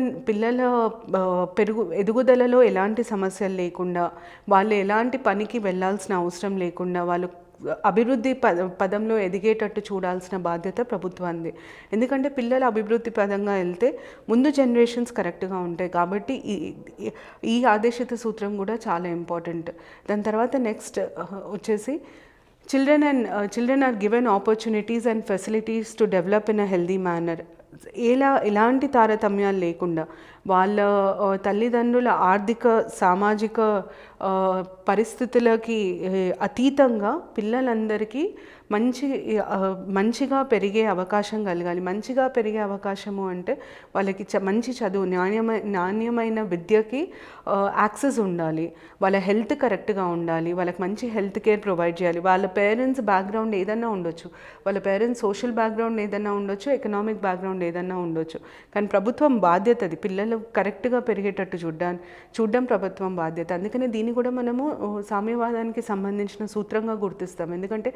ఎదుగుదలలో ఎలాంటి సమస్యలు లేకుండా, వాళ్ళు ఎలాంటి పనికి వెళ్ళాల్సిన అవసరం లేకుండా, వాళ్ళు అభివృద్ధి పదంలో ఎదిగేటట్టు చూడాల్సిన బాధ్యత ప్రభుత్వాన్ని. ఎందుకంటే పిల్లలు అభివృద్ధి పదంగా వెళ్తే ముందు జనరేషన్స్ కరెక్ట్గా ఉంటాయి. కాబట్టి ఈ ఆదేశిత సూత్రం కూడా చాలా ఇంపార్టెంట్. దాని తర్వాత నెక్స్ట్ వచ్చేసి children are given opportunities and facilities to develop in a healthy manner. ఎలాంటి తారతమ్యాలు లేకుండా వాళ్ళ తల్లిదండ్రుల ఆర్థిక సామాజిక పరిస్థితులకి అతీతంగా పిల్లలందరికీ మంచిగా పెరిగే అవకాశం కలగాలి. మంచిగా పెరిగే అవకాశము అంటే వాళ్ళకి మంచి చదువు, నాణ్యమైన విద్యకి యాక్సెస్ ఉండాలి, వాళ్ళ హెల్త్ కరెక్ట్గా ఉండాలి, వాళ్ళకి మంచి హెల్త్ కేర్ ప్రొవైడ్ చేయాలి. వాళ్ళ పేరెంట్స్ బ్యాక్గ్రౌండ్ ఏదన్నా ఉండొచ్చు, వాళ్ళ పేరెంట్స్ సోషల్ బ్యాక్గ్రౌండ్ ఏదన్నా ఉండొచ్చు, ఎకనామిక్ బ్యాక్గ్రౌండ్ ఏదన్నా ఉండొచ్చు. కానీ ప్రభుత్వం బాధ్యత అది పిల్లలు కరెక్ట్గా పెరిగేటట్టు చూడడం ప్రభుత్వం బాధ్యత. అందుకనే దీన్ని కూడా మనము సామ్యవాదానికి సంబంధించిన సూత్రంగా గుర్తిస్తాం. ఎందుకంటే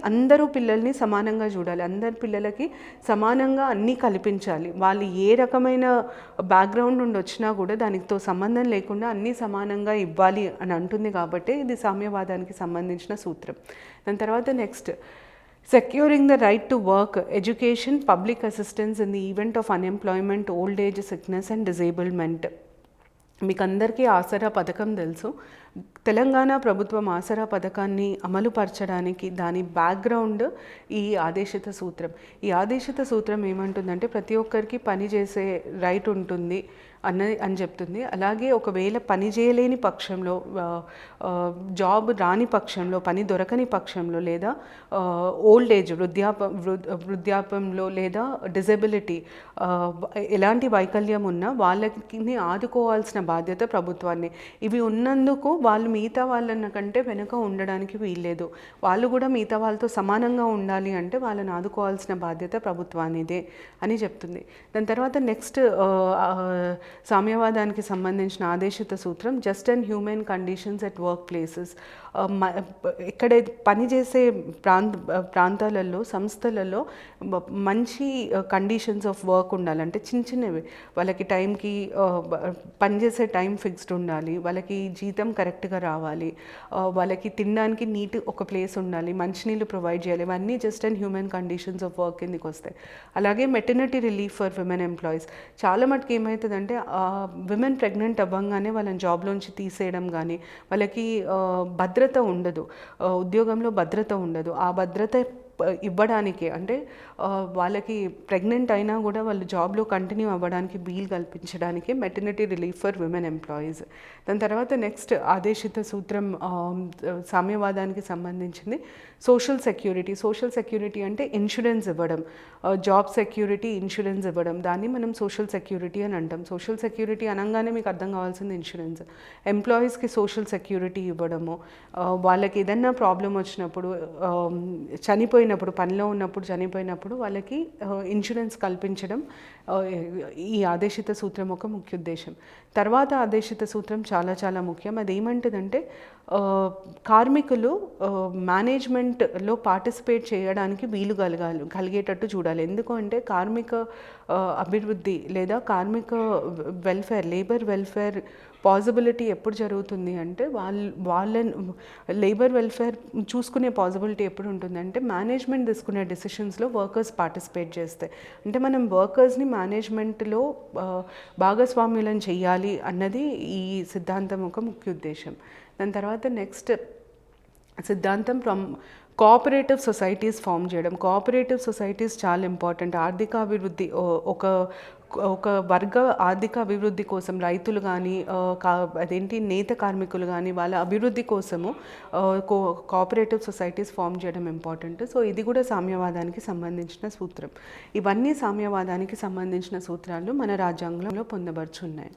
అందరూ పిల్లల్ని సమానంగా చూడాలి, అందరి పిల్లలకి సమానంగా అన్నీ కల్పించాలి. వాళ్ళు ఏ రకమైన బ్యాక్గ్రౌండ్ నుండి వచ్చినా కూడా దానితో సంబంధం లేకుండా అన్నీ సమానంగా ఇవ్వాలి అని అంటుంది. కాబట్టి ఇది సామ్యవాదానికి సంబంధించిన సూత్రం. దాని తర్వాత next securing the right to work, education, public assistance in the event of unemployment, old age, sickness and disablement. మీకు అందరికీ ఆసరా పథకం తెలుసు. తెలంగాణ ప్రభుత్వం ఆసరా పథకాన్ని అమలుపరచడానికి దాని బ్యాక్గ్రౌండ్ ఈ ఆదేశిత సూత్రం. ఈ ఆదేశిత సూత్రం ఏమంటుందంటే ప్రతి ఒక్కరికి పని చేసే రైట్ ఉంటుంది అని చెప్తుంది. అలాగే ఒకవేళ పని చేయలేని పక్షంలో, జాబ్ రాని పక్షంలో, పని దొరకని పక్షంలో, లేదా ఓల్డ్ ఏజ్ వృద్ధాప్యంలో, లేదా డిజబిలిటీ ఎలాంటి వైకల్యం ఉన్నా వాళ్ళకి ఆదుకోవాల్సిన బాధ్యత ప్రభుత్వాన్ని. ఇవి ఉన్నందుకు వాళ్ళు మిగతా వాళ్ళన్న కంటే వెనుక ఉండడానికి వీల్లేదు. వాళ్ళు కూడా మిగతా వాళ్ళతో సమానంగా ఉండాలి అంటే వాళ్ళని ఆదుకోవాల్సిన బాధ్యత ప్రభుత్వానిదే అని చెప్తుంది. దాని తర్వాత నెక్స్ట్ సామ్యవాదానికి సంబంధించిన ఆదేశిత సూత్రం just and human conditions at work places. ఇక్కడ పనిచేసే ప్రాంతాలలో, సంస్థలలో మంచి కండిషన్స్ ఆఫ్ వర్క్ ఉండాలంటే చిన్నవి వాళ్ళకి టైంకి పనిచేసే టైం ఫిక్స్డ్ ఉండాలి, వాళ్ళకి జీతం కరెక్ట్గా రావాలి, వాళ్ళకి తినడానికి నీట్ ఒక ప్లేస్ ఉండాలి, మంచినీళ్ళు ప్రొవైడ్ చేయాలి. ఇవన్నీ just and human conditions of work కిందకి వస్తాయి. అలాగే maternity relief for women employees. చాలా మటుకు ఏమవుతుందంటే విమెన్ ప్రెగ్నెంట్ అవ్వగానే వాళ్ళని జాబ్లోంచి తీసేయడం కానీ, వాళ్ళకి భద్రత ఉండదు, ఉద్యోగంలో భద్రత ఉండదు. ఆ భద్రత ఇవ్వడానికి అంటే వాళ్ళకి ప్రెగ్నెంట్ అయినా కూడా వాళ్ళు జాబ్లో కంటిన్యూ అవ్వడానికి వీలు కల్పించడానికి maternity relief for women employees. దాని తర్వాత నెక్స్ట్ ఆదేశిత సూత్రం సామ్యవాదానికి సంబంధించింది సోషల్ సెక్యూరిటీ. సోషల్ సెక్యూరిటీ అంటే ఇన్సూరెన్స్ ఇవ్వడం, జాబ్ సెక్యూరిటీ, ఇన్సూరెన్స్ ఇవ్వడం, దాన్ని మనం సోషల్ సెక్యూరిటీ అని అంటాం. సోషల్ సెక్యూరిటీ అనగానే మీకు అర్థం కావాల్సింది ఇన్సూరెన్స్. ఎంప్లాయీస్కి సోషల్ సెక్యూరిటీ ఇవ్వడము, వాళ్ళకి ఏదన్నా ప్రాబ్లం వచ్చినప్పుడు, చనిపోయినప్పుడు, పనిలో ఉన్నప్పుడు చనిపోయినప్పుడు వాళ్ళకి ఇన్సూరెన్స్ కల్పించడం ఈ ఆదేశిత సూత్రం ఒక ముఖ్య ఉద్దేశం. తర్వాత ఆదేశిత సూత్రం చాలా చాలా ముఖ్యం. అది ఏమంటుందంటే కార్మికులు మేనేజ్మెంట్లో పార్టిసిపేట్ చేయడానికి వీలు కలిగేటట్టు చూడాలి. ఎందుకు అంటే కార్మిక అభివృద్ధి లేదా కార్మిక వెల్ఫేర్, లేబర్ వెల్ఫేర్ పాసిబిలిటీ ఎప్పుడు జరుగుతుంది అంటే వాళ్ళ లేబర్ వెల్ఫేర్ చూసుకునే పాసిబిలిటీ ఎప్పుడు ఉంటుందంటే మేనేజ్మెంట్ తీసుకునే డెసిషన్స్లో వర్కర్స్ పార్టిసిపేట్ చేస్తే. అంటే మనం వర్కర్స్ని మేనేజ్మెంట్లో భాగస్వామ్యులను చెయ్యాలి అన్నది ఈ సిద్ధాంతం ఒక ముఖ్య ఉద్దేశం. దాని తర్వాత నెక్స్ట్ సిద్ధాంతం కోఆపరేటివ్ సొసైటీస్ ఫామ్ చేయడం. కోఆపరేటివ్ సొసైటీస్ చాలా ఇంపార్టెంట్. ఆర్థిక అభివృద్ధి, ఒక వర్గ ఆర్థిక అభివృద్ధి కోసం రైతులు కానీ నేత కార్మికులు కానీ వాళ్ళ అభివృద్ధి కోసము కోఆపరేటివ్ సొసైటీస్ ఫామ్ చేయడం ఇంపార్టెంట్. సో ఇది కూడా సామ్యవాదానికి సంబంధించిన సూత్రం. ఇవన్నీ సామ్యవాదానికి సంబంధించిన సూత్రాలు మన రాజ్యాంగంలో పొందబడుచున్నాయి.